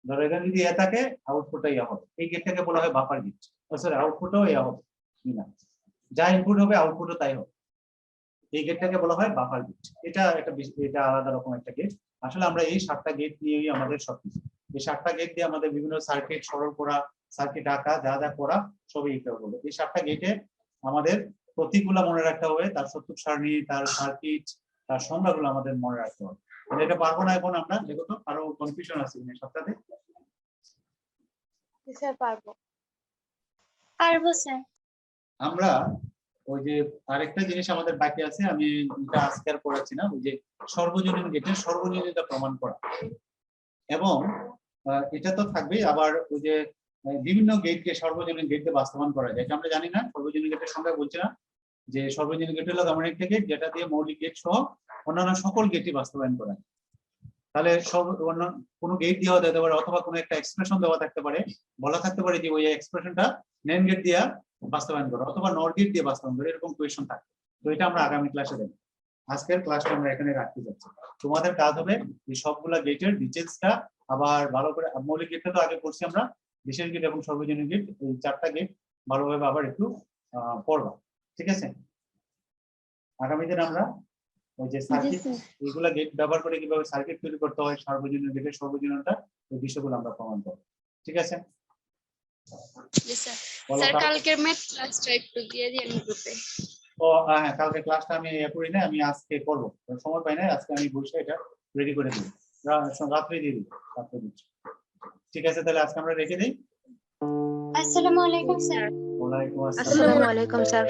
ধরো এখানে যদি এ থাকে, আউটপুটটা ইয়া হবে। এই গেটটাকে বলা হয় বাফার গেট। সরি, আউটপুটও ইয়া হবে না, যা ইনপুট হবে আউটপুটও তাই হবে। এই গেটটাকে বলা হয় বাফার গেট। এটা এটা আলাদা রকম একটা গেট। আসলে আমরা এই 7টা গেট নিয়েই আমাদের সবকিছু, এই 7টা গেট দিয়ে আমাদের বিভিন্ন সার্কিট সরল করা, সার্কিট আঁকা, যা যা করা সবই এটা হবে। এই 7টা গেটে আমাদের প্রতীকগুলো মনে রাখতে হবে, তার সত্যক সারণী, তার সার্কিট, তার সংজ্ঞাগুলো আমাদের মনে রাখতে হবে। তাহলে এটা পারবো না এখন আমরা, দেখো তো আরো কনফিউশন আছে এই সপ্তাহে। স্যার পারবো। পারবো স্যার। আমরা ওই যে আরেকটা জিনিস আমাদের বাকি আছে, আমি এটা আজকে আর পড়াচ্ছি না, ওই যে সর্বজনীন গেটের সর্বজনীনতা প্রমাণ করা। এবং এটা তো থাকবেই, আবার ওই যে বিভিন্ন গেটকে সর্বজনীন গেটকে বাস্তবায়ন করা যায়, এটা আমরা জানি না। সর্বজনীন গেটের সংখ্যা বলছি না, যে সর্বজনীন গেট হলো এমন একটা গেট যেটা দিয়ে মৌলিক গেট সহ অন্যান্য সকল গেটই বাস্তবায়ন করা যায়। তাহলে কোনো গেট দেওয়া যেতে পারে, অথবা কোনো একটা এক্সপ্রেশন দেওয়া থাকতে পারে, বলা থাকতে পারে যে ওই এক্সপ্রেশনটা নেন গেট দিয়ে বাস্তবায়ন করো অথবা নর গেট দিয়ে বাস্তবায়ন করো, এরকম কোয়েশ্চন থাকে। তো এটা আমরা আগামী ক্লাসে দেখব। আজকের ক্লাসটা আমরা এখানে রাখতে যাচ্ছি। তোমাদের কাজ হবে এই সবগুলা গেটের ডিটেলসটা আবার ভালো করে, মৌলিক গেটটা তো আগে পড়ছি আমরা, বিশেষ গেট এবং সর্বজনীন গেট, এই 4টা গেট ভালোভাবে আবার একটু পড়বা, ঠিক আছে? আগামী দিন আমরা ওই যে সার্কিট, এইগুলা গেট ব্যবহার করে কিভাবে সার্কিট তৈরি করতে হয়, সর্বজনীন গেটের সর্বজনীনতা, এই বিষয়গুলো আমরা প্রমাণ করব, ঠিক আছে? স্যার কালকের ম্যাথ ক্লাসটা একটু দিয়ে দিন গ্রুপে। ও হ্যাঁ, কালকে ক্লাসটা আমি করি না, আমি আজকে করব, সময় পাই না, আজকে আমি বসে এটা রেডি করে দিই, রাত্রে দিয়ে দিই, রাত্রে দিচ্ছি, ঠিক আছে? তাহলে আজকে আমরা রেখে দিই। আসসালামু আলাইকুম স্যার। ওয়ালাইকুম আসসালাম। আসসালামু আলাইকুম স্যার।